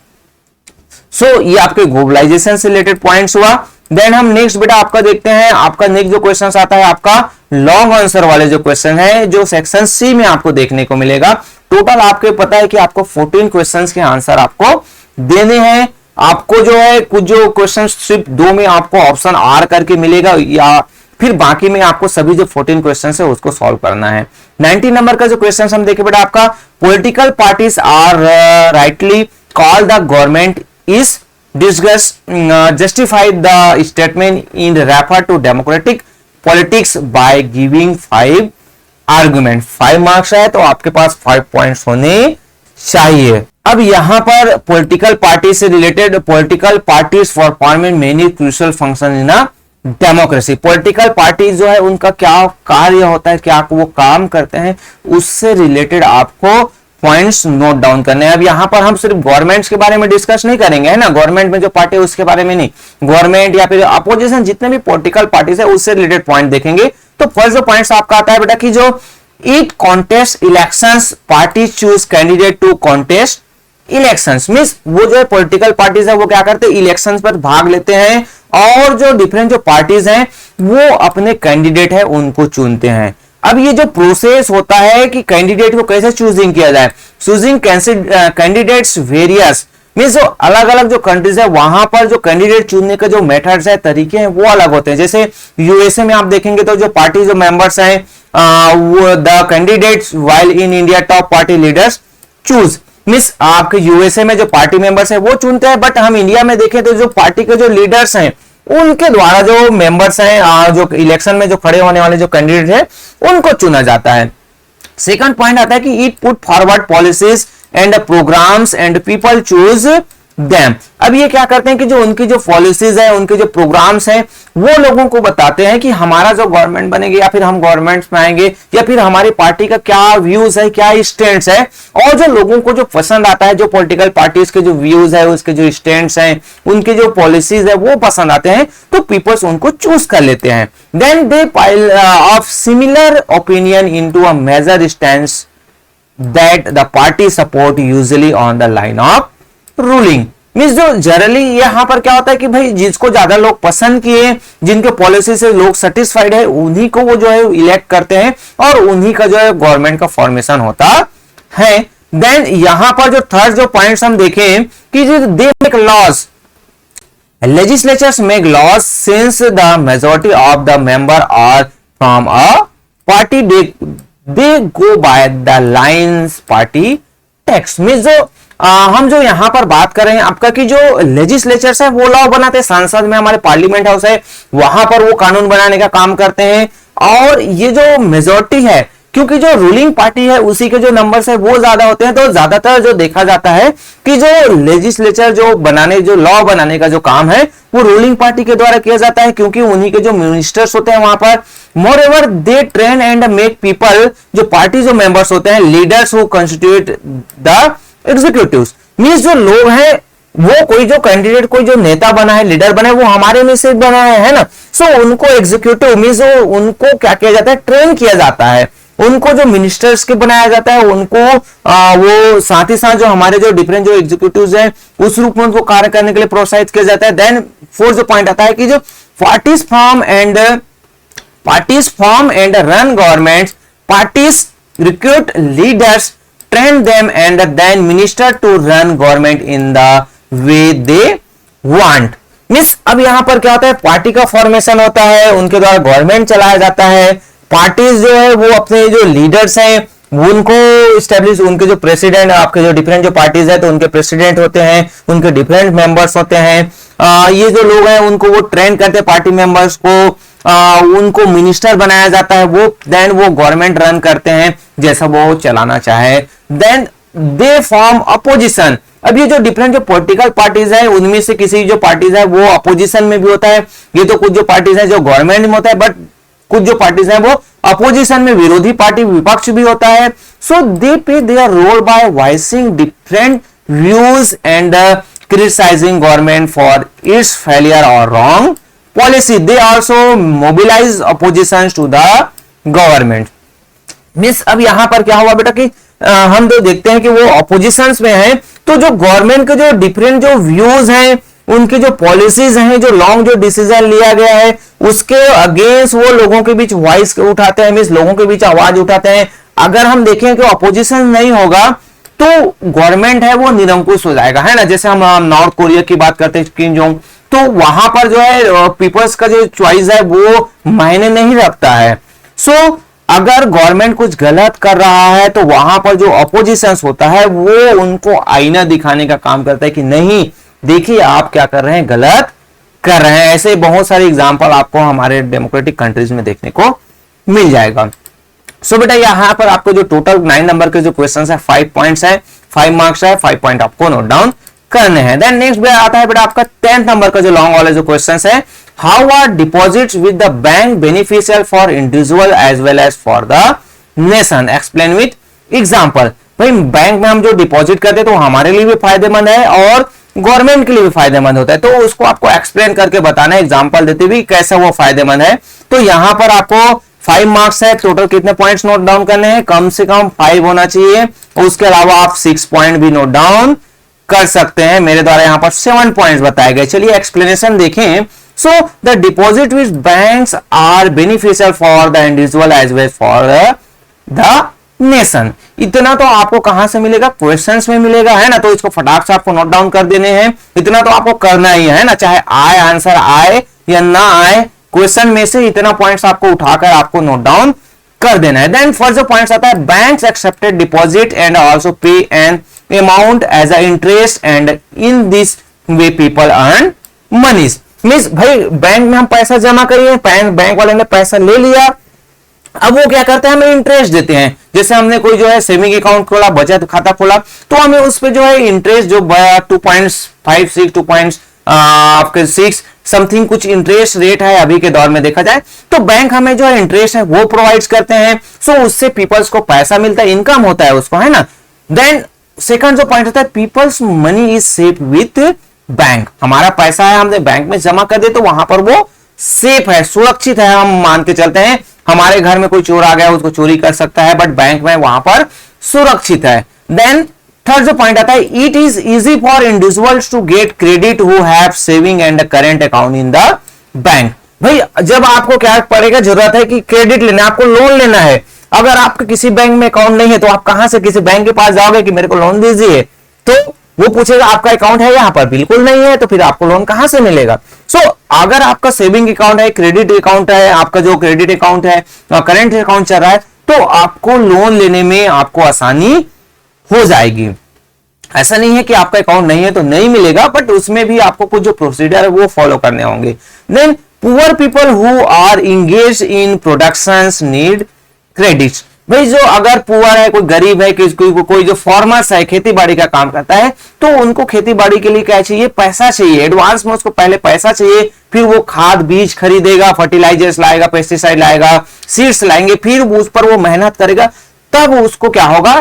सो ये आपके ग्लोबलाइजेशन से रिलेटेड पॉइंट्स हुआ। देन हम नेक्स्ट बेटा आपका देखते हैं, आपका नेक्स्ट जो क्वेश्चन आता है आपका लॉन्ग आंसर वाले जो क्वेश्चन है, जो सेक्शन सी में आपको देखने को मिलेगा। टोटल आपको पता है कि आपको 14 क्वेश्चंस के आंसर आपको देने हैं। आपको जो है कुछ जो क्वेश्चन सिर्फ 2 में आपको ऑप्शन आर करके मिलेगा, या फिर बाकी में आपको सभी जो 14 क्वेश्चन है उसको सॉल्व करना है। 90 नंबर का जो क्वेश्चन हम देखें बेटा आपका, political parties are rightly call the government is justify the statement in refer to democratic politics by giving 5 argument। 5 marks है तो आपके पास 5 पॉइंट्स होने चाहिए। अब यहां पर पॉलिटिकल पार्टी से related, political parties for performing many crucial function in a democracy. Political parties जो है उनका क्या कार्य होता है, क्या वो काम करते हैं, उससे रिलेटेड आपको पॉइंट्स नोट डाउन करने हैं। अब यहां पर हम सिर्फ गवर्नमेंट्स के बारे में डिस्कस नहीं करेंगे, है ना, गवर्नमेंट में जो पार्टी है उसके बारे में नहीं, गवर्नमेंट या फिर अपोजिशन जितने भी पॉलिटिकल पार्टीज है उससे रिलेटेड पॉइंट देखेंगे। तो फर्स्ट जो पॉइंट्स आपका आता है बेटा कि जो it contest elections, party choose candidate to contest elections. Means वो जो है पॉलिटिकल पार्टीज है वो क्या करते हैं, इलेक्शंस पर भाग लेते हैं, और जो डिफरेंट जो पार्टीज हैं वो अपने कैंडिडेट है उनको चुनते हैं। अब ये जो प्रोसेस होता है कि कैंडिडेट को कैसे चूजिंग किया जाए, चूजिंग कैंडिडेट्स वेरियस, मींस जो अलग अलग जो कंट्रीज है वहां पर जो कैंडिडेट चुनने के जो मेथड्स है, तरीके हैं वो अलग होते हैं। जैसे यूएसए में आप देखेंगे तो जो पार्टी जो मेंबर्स हैं, वो the candidates while in India top party leaders choose. Means आपके यूएसए में जो पार्टी मेंबर्स है वो चुनते हैं, बट हम इंडिया में देखें तो जो पार्टी के जो लीडर्स हैं उनके द्वारा जो मेंबर्स हैं, जो इलेक्शन में जो खड़े होने वाले जो कैंडिडेट है उनको चुना जाता है। सेकंड पॉइंट आता है कि it put forward policies and programmes and people choose them. अब ये क्या करते हैं कि जो उनकी जो पॉलिसीज है, उनके जो प्रोग्राम्स हैं, वो लोगों को बताते हैं कि हमारा जो गवर्नमेंट बनेगी या फिर हम गवर्नमेंट में आएंगे, या फिर हमारी पार्टी का क्या व्यूज है, क्या स्टैंड्स है, और जो लोगों को जो पसंद आता है, जो पॉलिटिकल पार्टीज के जो व्यूज है, उसके जो स्टैंड्स हैं, उनके जो पॉलिसीज है वो पसंद आते हैं, तो पीपल्स उनको चूज कर लेते हैं। Then they pile of similar opinion into a major stands that the party support usually on the line of ruling. Means जो जनरली यहाँ पर क्या होता है कि भाई जिसको ज्यादा लोग पसंद किए, जिनके पॉलिसी से लोग सेटिस्फाइड है, उन्हीं को वो जो है इलेक्ट करते हैं और उन्हीं का जो है गवर्नमेंट का फॉर्मेशन होता है। देन यहां पर जो थर्ड जो पॉइंट्स हम देखें कि जो they make laws, legislatures make laws since the majority of the member are from a party, they go by the lines party text। Means जो हम जो यहाँ पर बात कर रहे हैं आपका कि जो लेजिस्लेचर्स है वो लॉ बनाते हैं, संसद में हमारे पार्लियामेंट हाउस है वहां पर वो कानून बनाने का काम करते हैं। और ये जो मेजोरिटी है, क्योंकि जो रूलिंग पार्टी है उसी के जो नंबर्स है वो ज्यादा होते हैं, तो ज्यादातर जो देखा जाता है कि जो लेजिस्लेचर जो बनाने, जो लॉ बनाने का जो काम है वो रूलिंग पार्टी के द्वारा किया जाता है, क्योंकि उन्हीं के जो मिनिस्टर्स होते हैं वहां पर। Moreover they train and make people, जो पार्टी जो मेंबर्स होते हैं, leaders who constitute the executives. Means जो लोग हैं वो कोई जो कैंडिडेट, कोई जो नेता बना है, लीडर बना है, वो हमारे में से बना है ना। सो उनको एग्जीक्यूटिव मींस उनको क्या किया जाता है, ट्रेन किया जाता है, उनको जो मिनिस्टर्स के बनाया जाता है, उनको वो साथ ही साथ जो हमारे जो डिफरेंट जो एग्जीक्यूटिव्स हैं उस रूप में उनको कार्य करने के लिए प्रोत्साहित किया जाता है। देन फोर्थ जो पॉइंट आता है कि जो parties form and run government, parties recruit leaders, train them and then minister to run government in the way they want. Means अब यहां पर क्या होता है, पार्टी का फॉर्मेशन होता है, उनके द्वारा गवर्नमेंट चलाया जाता है। पार्टीज जो है वो अपने जो लीडर्स हैं उनको इस्टेब्लिश, उनके जो प्रेसिडेंट, आपके जो डिफरेंट जो पार्टीज है तो उनके प्रेसिडेंट होते हैं, उनके डिफरेंट मेंबर्स होते हैं। ये जो लोग हैं उनको वो ट्रेन करते हैं, पार्टी मेंबर्स को, उनको मिनिस्टर बनाया जाता है, वो देन वो गवर्नमेंट रन करते हैं जैसा वो चलाना चाहे। Then they form opposition. अब ये जो डिफरेंट जो पॉलिटिकल पार्टीज है उनमें से किसी जो पार्टीज है वो अपोजिशन में भी होता है। ये तो कुछ जो पार्टीज है जो गवर्नमेंट में होता है, बट कुछ जो पार्टीज हैं वो अपोजिशन में, विरोधी पार्टी, विपक्ष भी होता है। So they play their role by voicing different views and criticising government for its failure और wrong policy. They also mobilise opposition to the government. Means अब यहां पर क्या हुआ बेटा कि हम तो देखते हैं कि वो अपोजिशन में है, तो जो गवर्नमेंट के जो डिफरेंट जो व्यूज हैं, उनकी जो पॉलिसीज हैं, जो लॉन्ग जो डिसीजन लिया गया है उसके अगेंस्ट वो लोगों के बीच वॉइस उठाते हैं, मींस लोगों के बीच आवाज उठाते हैं। अगर हम देखें कि अपोजिशन नहीं होगा तो गवर्नमेंट है वो निरंकुश हो जाएगा, है ना। जैसे हम नॉर्थ कोरिया की बात करते हैं, किम जोंग, तो वहां पर जो है पीपल्स का जो चॉइस है वो मायने नहीं रखता है। सो अगर गवर्नमेंट कुछ गलत कर रहा है तो वहां पर जो अपोजिशन होता है वो उनको आईना दिखाने का काम करता है कि नहीं देखिए आप क्या कर रहे हैं, गलत कर रहे हैं। ऐसे बहुत सारे एग्जांपल आपको हमारे डेमोक्रेटिक कंट्रीज में देखने को मिल जाएगा। सो बेटा यहां पर आपको जो टोटल 9 नंबर के जो क्वेश्चन है 5 पॉइंट्स है, 5 मार्क्स है, 5 पॉइंट आपको नोट डाउन करने हैं। देन नेक्स्ट आता है बेटा आपका 10th नंबर का जो लॉन्ग वाले जो क्वेश्चन है, how are deposits with the bank beneficial for individual as well as for the nation, explain with example. भाई बैंक में हम जो डिपॉजिट करते हैं तो हमारे लिए भी फायदेमंद है और गवर्नमेंट के लिए भी फायदेमंद होता है, तो उसको आपको एक्सप्लेन करके बताना है, एग्जांपल देते हुए कैसा वो फायदेमंद है। तो यहां पर आपको 5 मार्क्स है, टोटल कितने पॉइंट्स नोट डाउन करने हैं, कम से कम 5 होना चाहिए। उसके अलावा आप 6 पॉइंट भी नोट डाउन कर सकते हैं। मेरे द्वारा यहां पर 7 पॉइंट्स बताए गए। चलिए एक्सप्लेनेशन देखें। So the deposit which banks are beneficial for the individual as well for the nation. इतना तो आपको कहां से मिलेगा, क्वेश्चंस में मिलेगा, है ना। तो इसको फटाक से आपको नोट डाउन कर देने हैं, इतना तो आपको करना ही है ना, चाहे आए आंसर आए या ना आए, क्वेश्चन में से इतना पॉइंट्स आपको उठाकर आपको नोट डाउन कर देना है। देन फर्स्ट जो पॉइंट्स आता है, banks accepted deposit and also pay an amount as a interest and in this way people earn moneys. Means भाई बैंक में हम पैसा जमा करिए, बैंक वाले ने पैसा ले लिया, अब वो क्या करते हैं हमें इंटरेस्ट देते हैं। जैसे हमने कोई जो है सेविंग अकाउंट खोला, बचत खाता खोला, तो हमें उस पे जो है इंटरेस्ट जो 2.56 2.6 समथिंग कुछ इंटरेस्ट रेट है अभी के दौर में देखा जाए, तो बैंक हमें जो है इंटरेस्ट है वो प्रोवाइड करते हैं। सो उससे पीपल्स को पैसा मिलता है, इनकम होता है उसको, है ना। देन सेकंड जो पॉइंट होता है, peoples money is safe with bank. हमारा पैसा है हमने बैंक में जमा कर दे तो वहां पर वो सेफ है, सुरक्षित है। हम मान के चलते हैं हमारे घर में कोई चोर आ गया उसको चोरी कर सकता है, बट बैंक में वहां पर सुरक्षित है। देन थर्ड जो पॉइंट आता है, it is easy for individuals to get credit who have saving and current account in the bank. भाई जब आपको क्या पड़ेगा, जरूरत है कि क्रेडिट लेना, आपको लोन लेना है, अगर आपका किसी बैंक में अकाउंट नहीं है तो आप कहां से किसी बैंक के पास जाओगे कि मेरे को लोन दीजिए, तो वो पूछेगा आपका अकाउंट है यहाँ पर, बिल्कुल नहीं है, तो फिर आपको लोन कहां से मिलेगा। सो अगर आपका सेविंग अकाउंट है, क्रेडिट अकाउंट है, आपका जो क्रेडिट अकाउंट है, करेंट अकाउंट चल रहा है, तो आपको लोन लेने में आपको आसानी हो जाएगी। ऐसा नहीं है कि आपका अकाउंट नहीं है तो नहीं मिलेगा, बट उसमें भी आपको कुछ जो प्रोसीजर है वो फॉलो करने होंगे। Then poor people who are engage in productions need credits. भाई जो अगर पुअर है, कोई गरीब है, कोई जो फार्मर्स है, खेती बाड़ी का काम करता है, तो उनको खेती बाड़ी के लिए क्या चाहिए, पैसा चाहिए। एडवांस में उसको पहले पैसा चाहिए, फिर वो खाद बीज खरीदेगा, फर्टिलाइजर्स लाएगा, पेस्टिसाइड लाएगा, सीड्स लाएंगे, फिर उस पर वो मेहनत करेगा, तब उसको क्या होगा,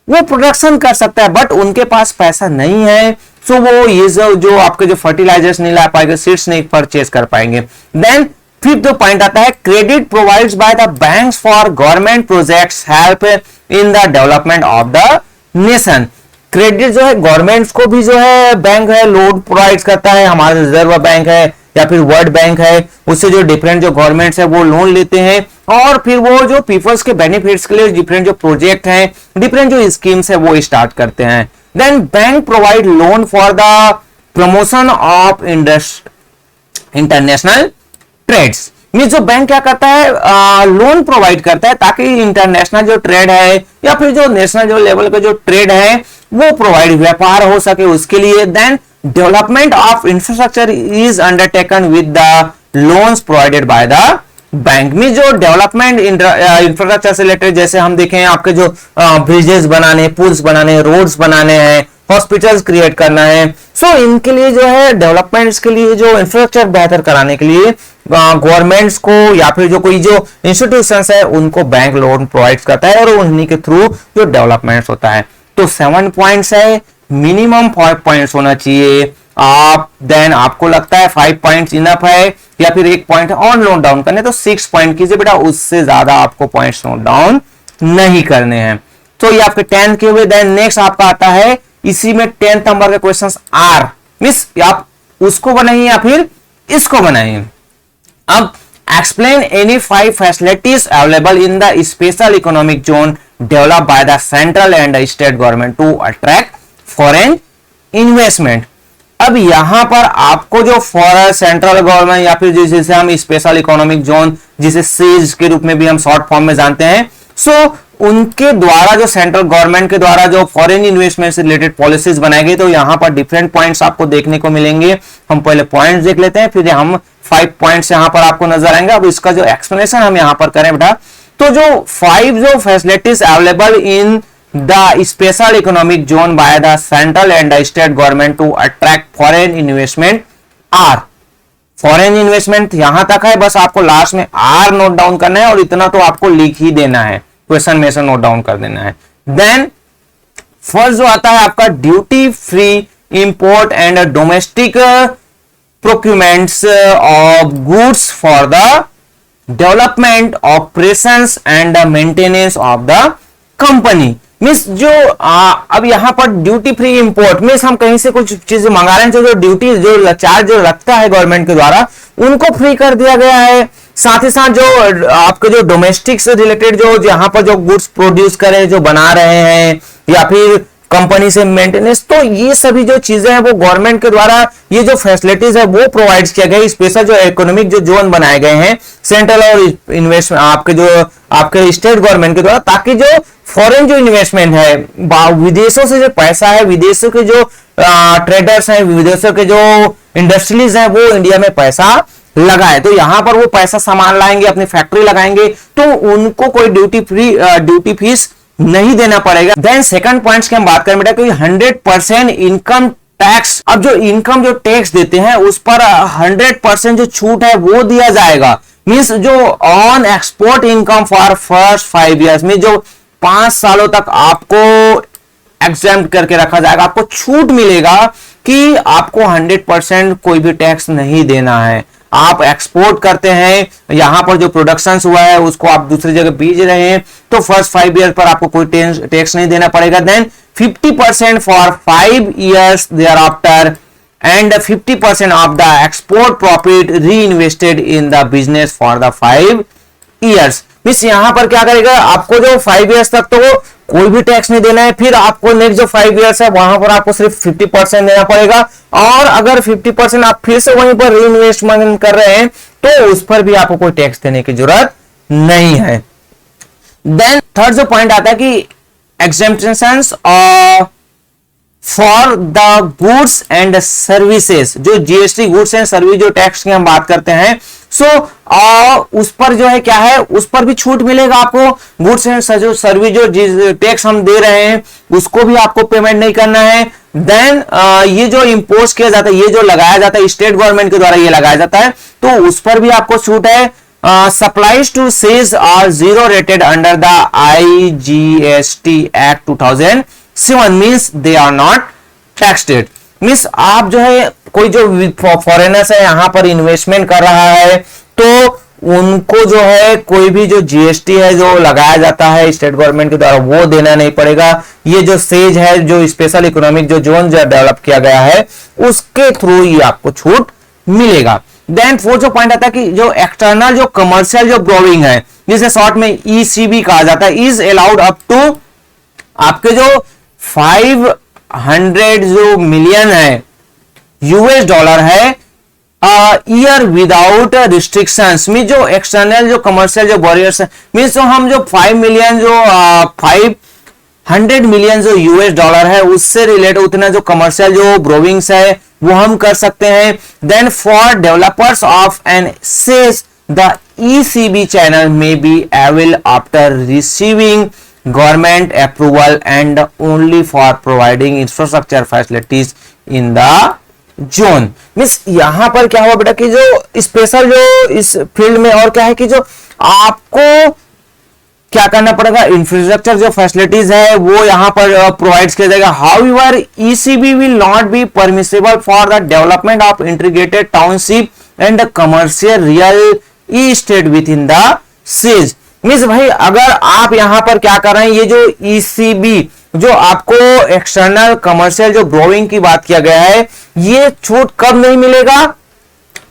वो प्रोडक्शन कर सकता है। बट उनके पास पैसा नहीं है, सो वो ये जो आपके जो फर्टिलाइजर्स नहीं ला पाएंगे, सीड्स नहीं परचेज कर पाएंगे। देन फिफ्थ जो पॉइंट आता है, credit provides by the banks for government projects help in the development of the nation. Credit जो है गवर्नमेंट्स को भी जो है बैंक है लोन प्रोवाइड करता है, हमारा रिजर्व बैंक है या फिर वर्ल्ड बैंक है, उससे जो डिफरेंट जो गवर्नमेंट्स है वो लोन लेते हैं, और फिर वो जो पीपल्स के बेनिफिट्स के लिए डिफरेंट जो प्रोजेक्ट हैं, डिफरेंट जो स्कीम्स है वो स्टार्ट करते हैं। Then bank provide loan for the promotion of international trades. Means जो बैंक क्या करता है, लोन प्रोवाइड करता है ताकि इंटरनेशनल जो ट्रेड है या फिर जो नेशनल जो लेवल का जो ट्रेड है वो प्रोवाइड, व्यापार हो सके उसके लिए। Then development of infrastructure is undertaken with the loans provided by the bank. में जो डेवलपमेंट इंफ्रास्ट्रक्चर से रिलेटेड, जैसे हम देखें आपके जो ब्रिजेस बनाने, पुल्स बनाने, रोड्स बनाने हैं, हॉस्पिटल्स क्रिएट करना है, सो इनके लिए जो है डेवलपमेंट्स के लिए जो इंफ्रास्ट्रक्चर बेहतर कराने के लिए गवर्नमेंट्स को या फिर जो कोई जो इंस्टीट्यूशंस है उनको बैंक लोन प्रोवाइड करता है, और उन्हीं के थ्रू जो डेवलपमेंट्स होता है। तो 7 पॉइंट्स है, मिनिमम 5 पॉइंट्स होना चाहिए। आप देन आपको लगता है 5 पॉइंट्स इनफ है या फिर 1 पॉइंट और नोट डाउन करने, तो 6 पॉइंट कीजिए बेटा, उससे ज्यादा आपको पॉइंट्स नोट डाउन नहीं करने हैं। तो ये आपके 10 के हुए। देन नेक्स्ट आपका आता है, इसी में 10th नंबर के क्वेश्चंस आर, मिस आप उसको बनाइए या फिर इसको बनाइए। अब explain any 5 facilities available in the special economic zone develop by the central and state government to attract foreign investment. अब यहां पर आपको जो फॉरेन सेंट्रल गवर्नमेंट या फिर जिसे हम स्पेशल इकोनॉमिक जोन, जिसे सीज के रूप में भी हम शॉर्ट फॉर्म में जानते हैं, सो उनके द्वारा जो सेंट्रल गवर्नमेंट के द्वारा जो फॉरेन इन्वेस्टमेंट से रिलेटेड पॉलिसीज बनाई गई, तो यहां पर डिफरेंट पॉइंट्स आपको देखने को मिलेंगे। हम पहले पॉइंट्स देख लेते हैं, फिर हम 5 पॉइंट्स यहां पर आपको नजर आएंगे। अब इसका जो एक्सप्लेनेशन हम यहां पर करें बेटा, तो जो 5 जो facilities available in the special economic zone by the central and state government to attract foreign investment are. Foreign investment यहां तक है, बस आपको लास्ट में आर नोट डाउन करना है और इतना तो आपको लिख ही देना है, क्वेश्चन में से नोट डाउन कर देना है। देन फर्स्ट जो आता है आपका, duty free import and domestic procurements of goods for the development operations and maintenance of the company. Means जो अब यहां पर ड्यूटी फ्री इंपोर्ट मीन्स हम कहीं से कुछ चीजें मंगा रहे हैं, जो ड्यूटी जो चार्ज जो लगता है गवर्नमेंट के द्वारा उनको फ्री कर दिया गया है। साथ ही साथ जो आपके जो डोमेस्टिक से रिलेटेड जो यहाँ पर जो गुड्स प्रोड्यूस करे, जो बना रहे हैं या फिर कंपनी से मेंटेनेंस, तो ये सभी जो चीजें हैं वो गवर्नमेंट के द्वारा ये जो फैसिलिटीज है वो प्रोवाइड किया गया। स्पेशल जो इकोनॉमिक जो जोन बनाए गए हैं सेंट्रल और इन्वेस्टमेंट आपके जो आपके स्टेट गवर्नमेंट के द्वारा, ताकि जो फॉरेन जो इन्वेस्टमेंट है, विदेशों से जो पैसा है, विदेशों के जो ट्रेडर्स हैं, विदेशों के जो इंडस्ट्रीज हैं, वो इंडिया में पैसा लगाए, तो यहां पर वो पैसा सामान लाएंगे, अपनी फैक्ट्री लगाएंगे, तो उनको कोई ड्यूटी फीस नहीं देना पड़ेगा। देन सेकंड पॉइंट्स की हम बात करें बेटा, कोई 100% इनकम टैक्स, अब जो इनकम जो टैक्स देते हैं उस पर 100% जो छूट है वो दिया जाएगा। मींस जो on export income for first 5 years में जो 5 सालों तक आपको एग्जेम्प्ट करके रखा जाएगा, आपको छूट मिलेगा कि आपको 100% कोई भी टैक्स नहीं देना है। आप एक्सपोर्ट करते हैं, यहां पर जो प्रोडक्शन हुआ है उसको आप दूसरी जगह भेज रहे हैं, तो फर्स्ट 5 ईयर पर आपको कोई टैक्स नहीं देना पड़ेगा। Then 50% for 5 years thereafter and 50% of the export profit reinvested in the business for the 5 years। Means यहां पर क्या करेगा, आपको जो 5 years तक तो कोई भी टैक्स नहीं देना है, फिर आपको नेक्स्ट जो 5 years है वहां पर आपको सिर्फ 50% देना पड़ेगा, और अगर 50% आप फिर से वहीं पर री इन्वेस्टमेंट कर रहे हैं तो उस पर भी आपको कोई टैक्स देने की जरूरत नहीं है। देन थर्ड जो पॉइंट आता है कि exemptions for the goods and services, जो जीएसटी गुड्स एंड सर्विस जो टैक्स की हम बात करते हैं, सो उस पर जो है क्या है, उस पर भी छूट मिलेगा आपको। गुड्स एंड सर्विस जो टैक्स हम दे रहे हैं उसको भी आपको पेमेंट नहीं करना है। देन ये जो इंपोज किया जाता है, ये जो लगाया जाता है स्टेट गवर्नमेंट के द्वारा ये लगाया जाता है, तो उस पर भी आपको छूट है। supplies to sales are zero rated under the IGST Act 2007 means they are not taxed। Means आप जो है कोई जो फॉरेनर्स है यहाँ पर इन्वेस्टमेंट कर रहा है तो उनको जो है कोई भी जो जीएसटी है जो लगाया जाता है स्टेट गवर्नमेंट के द्वारा वो देना नहीं पड़ेगा। ये जो सेज है, जो स्पेशल इकोनॉमिक जो जोन जो डेवलप किया गया है उसके थ्रू ये आपको छूट मिलेगा। देन फोर्थ जो पॉइंट आता है कि जो एक्सटर्नल जो कमर्शियल जो बोरोइंग है, जिसे शॉर्ट में ईसीबी कहा जाता है, इज अलाउड अप टू आपके जो 500 जो मिलियन है यूएस डॉलर है ईयर विदाउट रिस्ट्रिक्शंस। मीन जो एक्सटर्नल जो कमर्शियल जो बोरियर्स है, मीन जो हम जो 5 मिलियन जो 500 मिलियन जो यूएस डॉलर है उससे रिलेटेड उतना जो कमर्शियल जो ब्रोविंग्स है वो हम कर सकते हैं। Then for developers of an SEZ the ECB channel में be avail after receiving government approval and only for providing infrastructure facilities in the zone. Means यहां पर क्या हुआ बेटा कि जो स्पेशल जो इस फील्ड में और क्या है कि जो आपको क्या करना पड़ेगा, इंफ्रास्ट्रक्चर जो फैसिलिटीज है वो यहां पर प्रोवाइड किया जाएगा। However ECB will not be permissible for the development of integrated township and commercial real estate within the SEZs. Means भाई अगर आप यहां पर क्या कर रहे हैं, ये जो ईसीबी जो आपको एक्सटर्नल कमर्शियल जो ग्रोइंग की बात किया गया है, ये छूट कब नहीं मिलेगा,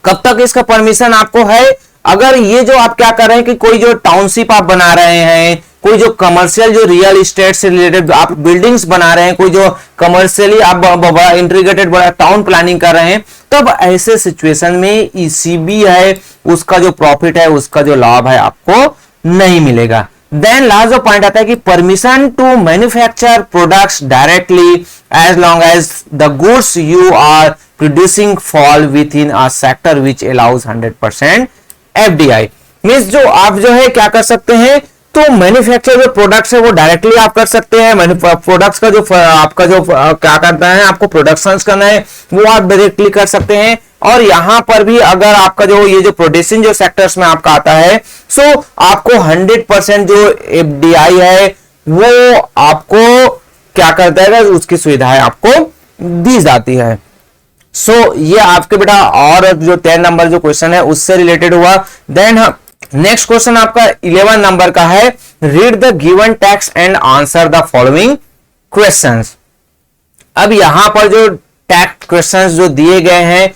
कब तक इसका परमिशन आपको है, अगर ये जो आप क्या कर रहे हैं कि कोई जो टाउनशिप आप बना रहे हैं, कोई जो कमर्शियल जो रियल इस्टेट से रिलेटेड आप बिल्डिंग्स बना रहे हैं, कोई जो कमर्शियली आप बड़ा इंटीग्रेटेड बड़ा टाउन प्लानिंग कर रहे हैं, तब ऐसे सिचुएशन में ईसीबी है उसका जो प्रॉफिट है उसका जो लाभ है आपको नहीं मिलेगा। देन लास्ट जो पॉइंट आता है कि permission to manufacture products directly as long as the goods you are producing fall within a sector which allows 100% FDI। Means जो आप जो है क्या कर सकते हैं, तो मैन्युफैक्चर जो प्रोडक्ट्स है वो डायरेक्टली आप कर सकते हैं। प्रोडक्ट्स का जो आपका जो क्या करना है, आपको प्रोडक्शंस करना है वो आप डायरेक्टली कर सकते हैं। और यहां पर भी अगर आपका जो ये जो प्रोड्यूसिंग जो सेक्टर्स में आपका आता है, सो आपको 100% जो FDI है वो आपको क्या करता है, उसकी सुविधाएं आपको दी जाती है। सो ये आपके बेटा और जो 10 नंबर जो क्वेश्चन है उससे रिलेटेड हुआ। देन नेक्स्ट क्वेश्चन आपका 11 नंबर का है, read the given text and answer the following questions. अब यहां पर जो टेक्स्ट क्वेश्चंस जो दिए गए हैं,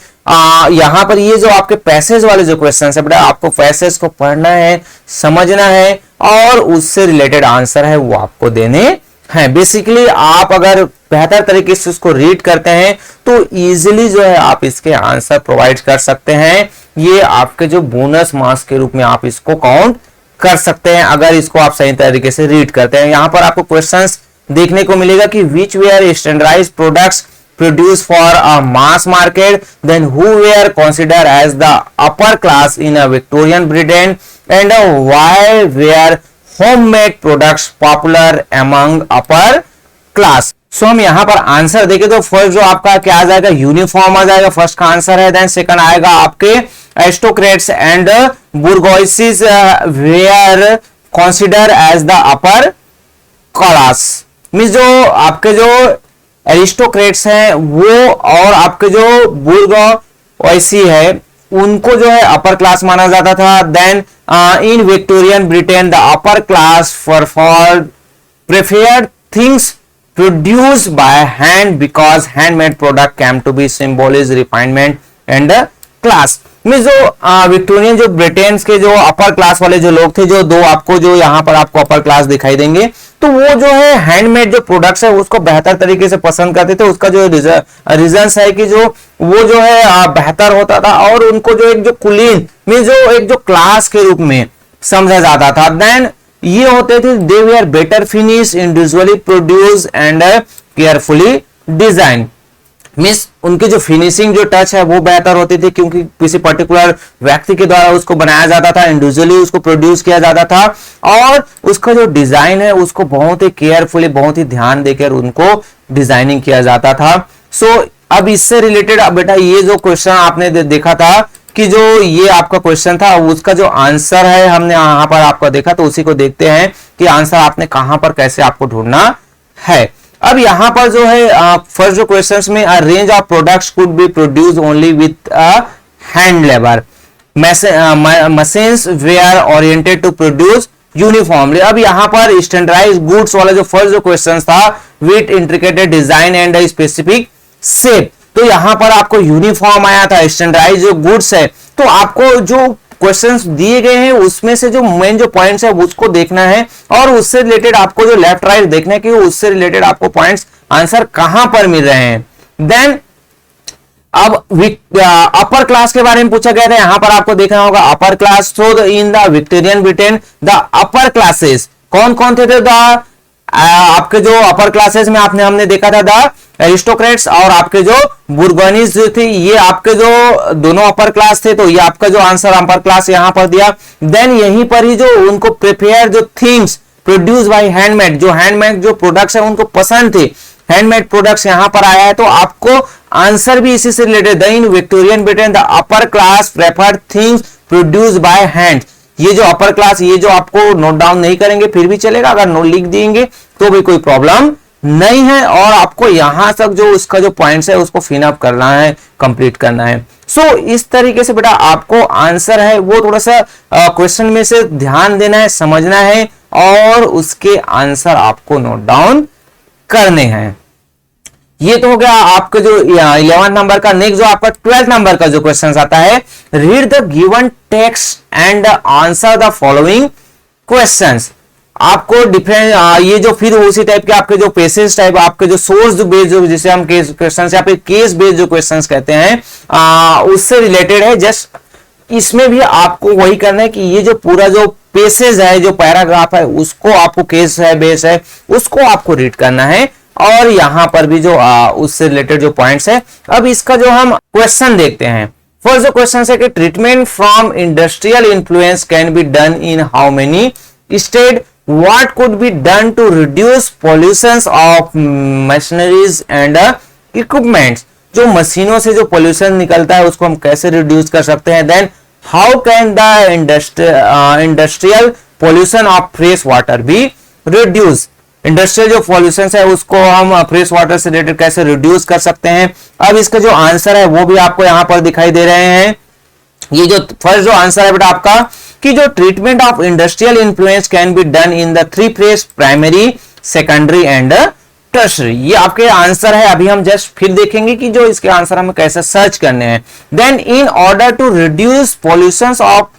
यहां पर ये जो आपके पैसेज वाले जो क्वेश्चंस है बेटा, आपको पैसेज को पढ़ना है, समझना है और उससे रिलेटेड आंसर है वो आपको देने हैं। बेसिकली आप अगर बेहतर तरीके से उसको रीड करते हैं तो इजीली जो है आप इसके आंसर प्रोवाइड कर सकते हैं। ये आपके जो बोनस मार्क्स के रूप में आप इसको काउंट कर सकते हैं अगर इसको आप सही तरीके से रीड करते हैं। यहां पर आपको क्वेश्चंस देखने को मिलेगा कि which were standardised products produced for a mass market, then who were considered as the upper class in a Victorian Britain, and why were homemade products popular among upper class। सो हम यहाँ पर आंसर देखें तो फर्स्ट जो आपका क्या आ जाएगा, यूनिफॉर्म आ जाएगा, फर्स्ट का आंसर है। देन सेकंड आएगा आपके aristocrats and bourgeoisies were consider as the upper class. Means जो आपके जो एरिस्टोक्रेट्स हैं वो और आपके जो बुर्गोइसी है उनको जो है अपर क्लास माना जाता था। Then in Victorian Britain the upper class preferred things produced by hand because handmade product came to be symbolize refinement and class। Means जो विक्टोरियन जो ब्रिटेन के जो अपर क्लास वाले जो लोग थे, जो दो आपको जो यहाँ पर आपको अपर क्लास दिखाई देंगे, तो वो जो है हैंडमेड जो प्रोडक्ट्स है उसको बेहतर तरीके से पसंद करते थे। उसका जो रीजन है कि जो वो जो है बेहतर होता था और उनको जो एक जो कुलीन मीन्स जो एक जो क्लास के रूप में समझा जाता था। देन ये होते थे दे वे are better finish, individually produce and carefully design. Means उनकी जो फिनिशिंग जो टच है वो बेहतर होती थी क्योंकि किसी पर्टिकुलर व्यक्ति के द्वारा उसको बनाया जाता था, इंडिविजुअली उसको प्रोड्यूस किया जाता था और उसका जो डिजाइन है उसको बहुत ही केयरफुली, बहुत ही ध्यान देकर उनको डिजाइनिंग किया जाता था। सो अब इससे रिलेटेड अब बेटा ये जो क्वेश्चन आपने देखा था कि जो ये आपका क्वेश्चन था उसका जो आंसर है हमने यहाँ पर आपका देखा, तो उसी को देखते हैं कि आंसर आपने कहां पर कैसे आपको ढूंढना है। अब यहां पर जो है फर्स्ट जो क्वेश्चंस में a range of products could be produce only with hand labour, machines were oriented to produce uniformly. अब यहां पर स्टैंडर्डाइज गुड्स वाला जो फर्स्ट जो क्वेश्चन था with intricated design and specific shape, तो यहां पर आपको यूनिफॉर्म आया था। स्टैंडर्डाइज जो गुड्स है, तो आपको जो क्वेश्चंस दिए गए हैं उसमें से जो मेन जो पॉइंट्स है उसको देखना है और उससे रिलेटेड आपको जो लेफ्ट राइट देखना है कि उससे रिलेटेड आपको पॉइंट्स आंसर कहां पर मिल रहे हैं। देन अब अपर क्लास के बारे में पूछा गया था, यहां पर आपको देखना होगा अपर क्लास। तो in the Victorian Britain the upper classes कौन कौन थे? आपके जो अपर क्लासेस में हमने देखा था द एरिस्टोक्रेट्स और आपके जो बुर्गोनीज जो थे, ये आपके जो दोनों अपर क्लास थे, तो ये आपका जो आंसर अपर क्लास यहां पर दिया। देन यहीं पर ही जो उनको प्रिपेयर जो थिंग्स प्रोड्यूस बाय हैंडमेड, जो हैंडमेड जो प्रोडक्ट्स है उनको पसंद थे, हैंडमेड प्रोडक्ट्स यहां पर आया है, तो आपको आंसर भी इसी से related. In Victorian Britain the upper class preferred things produce by hand. ये जो अपर क्लास, ये जो आपको नोट डाउन नहीं करेंगे फिर भी चलेगा, अगर नोट लिख देंगे तो भी कोई प्रॉब्लम नहीं है। और आपको यहां तक जो उसका जो पॉइंट्स है उसको फिन अप करना है, कंप्लीट करना है। सो इस तरीके से बेटा आपको आंसर है वो थोड़ा सा क्वेश्चन में से ध्यान देना है, समझना है और उसके आंसर आपको नोट डाउन करने हैं। ये तो हो गया आपका जो 11 नंबर का। नेक्स्ट जो आपका 12 नंबर का जो क्वेश्चन आता है, read the given text and answer the following questions. आपको डिफरेंट ये जो फिर उसी टाइप के आपके जो पेसेज टाइप आपके जो सोर्स बेस्ड जो जिसे हम केस क्वेश्चन या फिर केस बेस्ड जो क्वेश्चंस कहते हैं उससे रिलेटेड है। जस्ट इसमें भी आपको वही करना है कि ये जो पूरा जो पेसेज है, जो पैराग्राफ है, उसको आपको केस है बेस है उसको आपको रीड करना है और यहां पर भी जो उससे रिलेटेड जो पॉइंट्स है। अब इसका जो हम क्वेश्चन देखते हैं, फर्स्ट जो क्वेश्चन है कि treatment from industrial influence can be done in how many state, what could be done to reduce pollutions of machineries and equipments. जो मशीनों से जो पॉल्यूशन निकलता है उसको हम कैसे रिड्यूस कर सकते हैं। Then how can the industrial pollution of fresh water be reduce. Industrial जो पॉल्यूशन है उसको हम फ्रेश वाटर से रिलेटेड कैसे रिड्यूस कर सकते हैं। अब इसका जो आंसर है वो भी आपको यहां पर दिखाई दे रहे हैं। ये जो फर्स्ट जो आंसर है बेटा आपका कि जो treatment of industrial influence can be done in the 3 phase primary, secondary and tertiary. ये आपके आंसर है। अभी हम जस्ट फिर देखेंगे कि जो इसके आंसर हमें कैसे सर्च करने हैं। Then in order to reduce pollutions of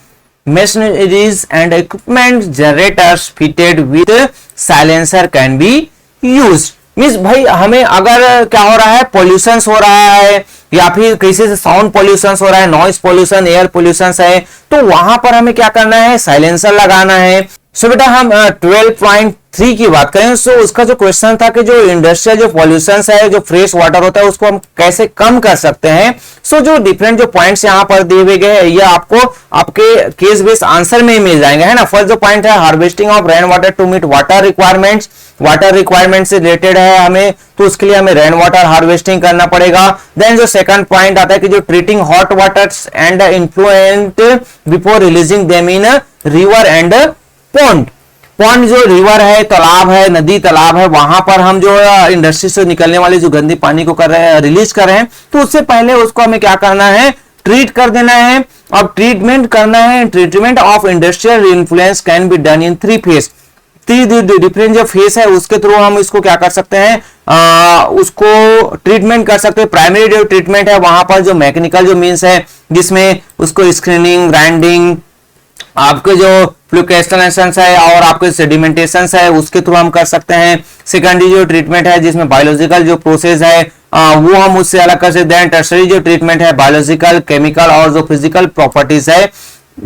machineries and equipment, generators fitted with silencer can be used। Means भाई हमें अगर क्या हो रहा है, पॉल्यूशन हो रहा है या फिर किसी से साउंड पॉल्यूशन हो रहा है, नॉइस पॉल्यूशन, एयर पॉल्यूशन है, तो वहां पर हमें क्या करना है, साइलेंसर लगाना है। सो बेटा हम 12.3 की बात करें, सो उसका जो क्वेश्चन था कि जो इंडस्ट्रियल जो पॉल्यूशन है, जो फ्रेश वाटर होता है उसको हम कैसे कम कर सकते हैं। सो जो डिफरेंट जो पॉइंट्स यहाँ पर दिए हुए गए ये आपको आपके केस बेस्ड आंसर में ही मिल जाएंगे, है ना। फर्स्ट जो पॉइंट है harvesting of rain water to meet water requirements, water requirement से रिलेटेड है हमें, तो उसके लिए हमें रेन वाटर हार्वेस्टिंग करना पड़ेगा। देन जो सेकंड पॉइंट आता है कि जो treating hot water and influential before releasing them in river and pond. Pond जो रिवर है, तालाब है, नदी तालाब है, वहां पर हम जो इंडस्ट्री से निकलने वाली जो गंदी पानी को कर रहे हैं, रिलीज कर रहे हैं, तो उससे पहले उसको हमें क्या करना है, ट्रीट कर देना है। अब ट्रीटमेंट करना है, treatment of industrial influence can be done in 3 phase. 3 different जो फेस है उसके थ्रू हम इसको क्या कर सकते हैं, उसको ट्रीटमेंट कर सकते हैं। प्राइमरी जो ट्रीटमेंट है वहां पर जो मैकेनिकल जो मीन्स है, जिसमें उसको स्क्रीनिंग, ग्राइंडिंग, आपके जो फ्लूकेस्टनेशन है और आपके सेडिमेंटेशन है उसके थ्रू हम कर सकते हैं। सेकेंडरी जो ट्रीटमेंट है जिसमें बायोलॉजिकल जो प्रोसेस है वो हम उससे अलग कर सकते हैं। टर्सरी जो ट्रीटमेंट है बायोलॉजिकल, केमिकल और जो फिजिकल प्रॉपर्टीज है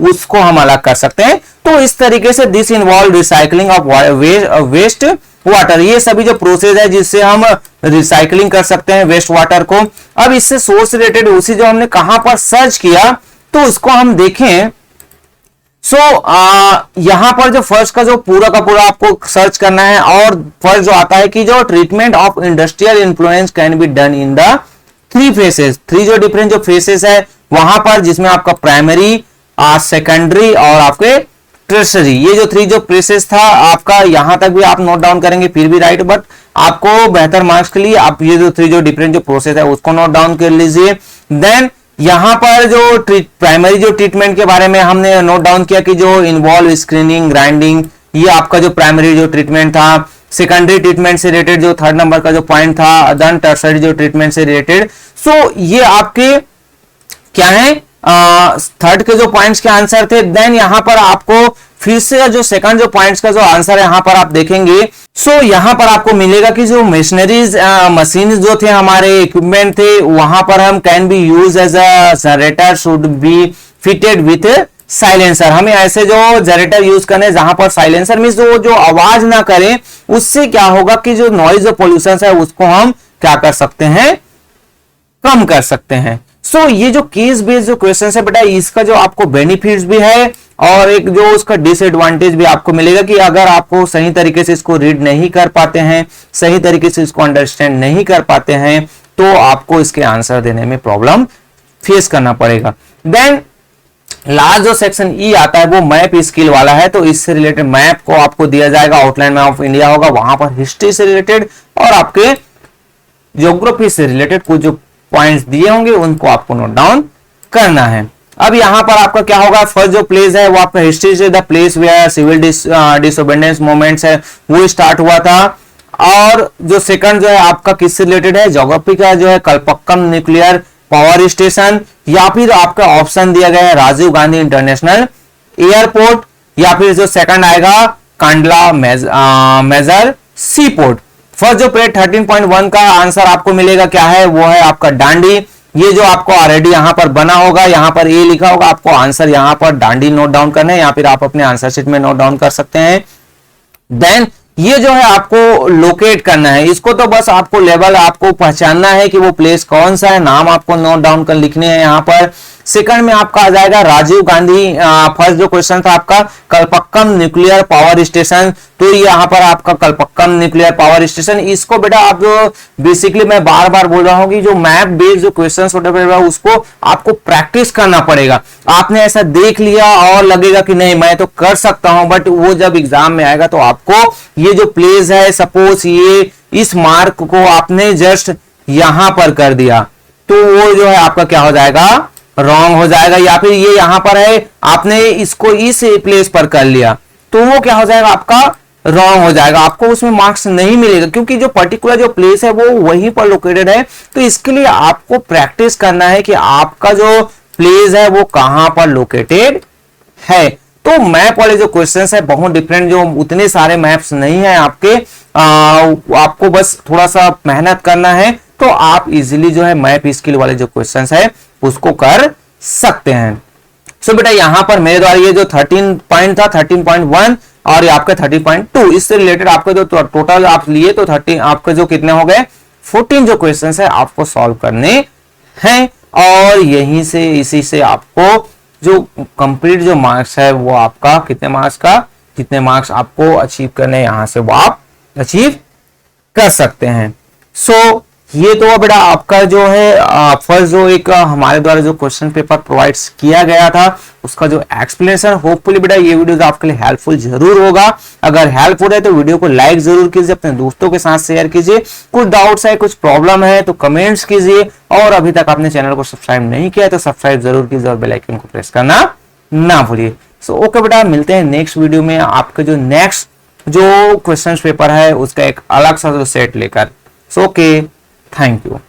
उसको हम अलग कर सकते हैं। तो इस तरीके से this involve recycling of waste water, ये सभी जो प्रोसेस है जिससे हम रिसाइकलिंग कर सकते हैं वेस्ट वाटर को। अब इससे सोर्स रिलेटेड उसी जो हमने कहां पर सर्च किया तो उसको हम देखें। यहां पर जो फर्स्ट का जो पूरा का पूरा आपको सर्च करना है और फर्स्ट जो आता है कि जो treatment of industrial influence can be done in the 3 faces. 3 जो डिफरेंट जो फेसेस है वहां पर, जिसमें आपका प्राइमरी, सेकेंडरी और आपके टर्सरी, ये जो 3 जो फेसेस था आपका, यहां तक भी आप नोट डाउन करेंगे फिर भी राइट, बट आपको बेहतर मार्क्स के लिए आप ये जो 3 जो डिफरेंट जो प्रोसेस है उसको नोट डाउन कर लीजिए। देन यहां पर जो प्राइमरी जो ट्रीटमेंट के बारे में हमने नोट डाउन किया कि जो इन्वॉल्व स्क्रीनिंग, ग्राइंडिंग, ये आपका जो प्राइमरी जो ट्रीटमेंट था। सेकेंडरी ट्रीटमेंट से रिलेटेड जो 3rd नंबर का जो पॉइंट था, देन टर्सरी जो ट्रीटमेंट से रिलेटेड। ये आपके क्या है, 3rd के जो पॉइंट्स के आंसर थे। देन यहां पर आपको फिर से जो सेकंड जो पॉइंट्स का जो आंसर है यहां पर आप देखेंगे। यहां पर आपको मिलेगा कि जो मशीनरीज, मशीन जो थे, हमारे इक्विपमेंट थे, वहां पर हम can be use as a generator should be fitted with silencer. हमें ऐसे जो जनरेटर यूज करने जहां पर साइलेंसर मींस जो आवाज ना करे, उससे क्या होगा कि जो नॉइज जो पोल्यूशन है उसको हम क्या कर सकते हैं, कम कर सकते हैं। ये जो केस बेस्ड जो क्वेश्चन है बेटा, इसका जो आपको बेनिफिट्स भी है और एक जो उसका डिसएडवांटेज भी आपको मिलेगा कि अगर आपको सही तरीके से इसको रीड नहीं कर पाते हैं, सही तरीके से इसको अंडरस्टैंड नहीं कर पाते हैं, तो आपको इसके आंसर देने में प्रॉब्लम फेस करना पड़ेगा। देन लास्ट जो सेक्शन ई आता है वो मैप स्किल वाला है। तो इससे रिलेटेड मैप को आपको दिया जाएगा, आउटलाइन मैप ऑफ इंडिया होगा, वहां पर हिस्ट्री से रिलेटेड और आपके ज्योग्राफी से रिलेटेड कुछ जो पॉइंट्स दिए होंगे उनको आपको नोट डाउन करना है। अब यहां पर आपका क्या होगा, फर्स्ट जो प्लेस है वो आपका हिस्ट्री से, the place where civil disobedience movements है वो स्टार्ट हुआ था। और जो सेकंड जो है आपका किससे रिलेटेड है, ज्योग्राफी का जो है कलपक्कम न्यूक्लियर पावर स्टेशन, या फिर आपका ऑप्शन दिया गया है राजीव गांधी इंटरनेशनल एयरपोर्ट, या फिर जो सेकंड आएगा कांडला मेजर सी पोर्ट। फर्स्ट जो पेज 13.1 का आंसर आपको मिलेगा क्या है, वो है आपका डांडी। ये जो आपको ऑलरेडी यहां पर बना होगा, यहां पर ए लिखा होगा, आपको आंसर यहां पर डांडी नोट डाउन करना है, या फिर आप अपने आंसर शीट में नोट डाउन कर सकते हैं। देन ये जो है आपको लोकेट करना है, इसको तो बस आपको लेवल आपको पहचानना है कि वो प्लेस कौन सा है, नाम आपको नोट डाउन कर लिखने हैं यहां पर। सेकंड में आपका आ जाएगा राजीव गांधी, फर्स्ट जो क्वेश्चन था आपका कलपक्कम न्यूक्लियर पावर स्टेशन, तो यहाँ पर आपका कलपक्कम न्यूक्लियर पावर स्टेशन, इसको बेटा आप जो बेसिकली मैं बार बार बोल रहा हूँ कि जो मैप बेस्ड जो क्वेश्चन होते हैं उसको आपको प्रैक्टिस करना पड़ेगा। आपने ऐसा देख लिया और लगेगा कि नहीं मैं तो कर सकता हूं, बट वो जब एग्जाम में आएगा तो आपको ये जो प्लेस है, सपोज ये इस मार्क को आपने जस्ट यहां पर कर दिया तो वो जो है आपका क्या हो जाएगा, रॉन्ग हो जाएगा। या फिर ये यहां पर है, आपने इसको इस प्लेस पर कर लिया तो वो क्या हो जाएगा, आपका रॉन्ग हो जाएगा, आपको उसमें मार्क्स नहीं मिलेगा, क्योंकि जो पर्टिकुलर जो प्लेस है वो वहीं पर लोकेटेड है। तो इसके लिए आपको प्रैक्टिस करना है कि आपका जो प्लेस है वो कहां पर लोकेटेड है। तो मैप वाले जो क्वेश्चंस है बहुत डिफरेंट, जो उतने सारे मैप्स नहीं है आपके, आपको बस थोड़ा सा मेहनत करना है तो आप इजीली जो है मैप स्किल वाले जो क्वेश्चंस है उसको कर सकते हैं। सो बेटा यहां पर मेरे द्वारा ये जो 13 पॉइंट था 13.1 और ये आपका 30.2 इससे रिलेटेड आपके जो टोटल आप लिए तो 30 आपके जो कितने हो गए 14 जो क्वेश्चंस है आपको सॉल्व करने हैं। और यहीं से इसी से आपको जो कंप्लीट जो मार्क्स है वो आपका कितने मार्क्स का, कितने मार्क्स आपको अचीव करने यहां से वो आप अचीव कर सकते हैं। सो ये तो बेटा आपका जो है फर्स्ट जो एक हमारे द्वारा जो क्वेश्चन पेपर प्रोवाइड किया गया था उसका जो एक्सप्लेनेशन, होपफुली बेटा ये वीडियो आपके लिए हेल्पफुल जरूर होगा। अगर हेल्पफुल है तो वीडियो को लाइक जरूर कीजिए, अपने दोस्तों के साथ शेयर कीजिए। कुछ डाउट्स है, कुछ प्रॉब्लम है तो कमेंट्स कीजिए, और अभी तक आपने चैनल को सब्सक्राइब नहीं किया है तो सब्सक्राइब जरूर कीजिए और बेल आइकन को प्रेस करना ना भूलिए। सो ओके बेटा, मिलते हैं नेक्स्ट वीडियो में आपके जो नेक्स्ट जो क्वेश्चन पेपर है उसका एक अलग सा जो सेट लेकर। So okay, thank you.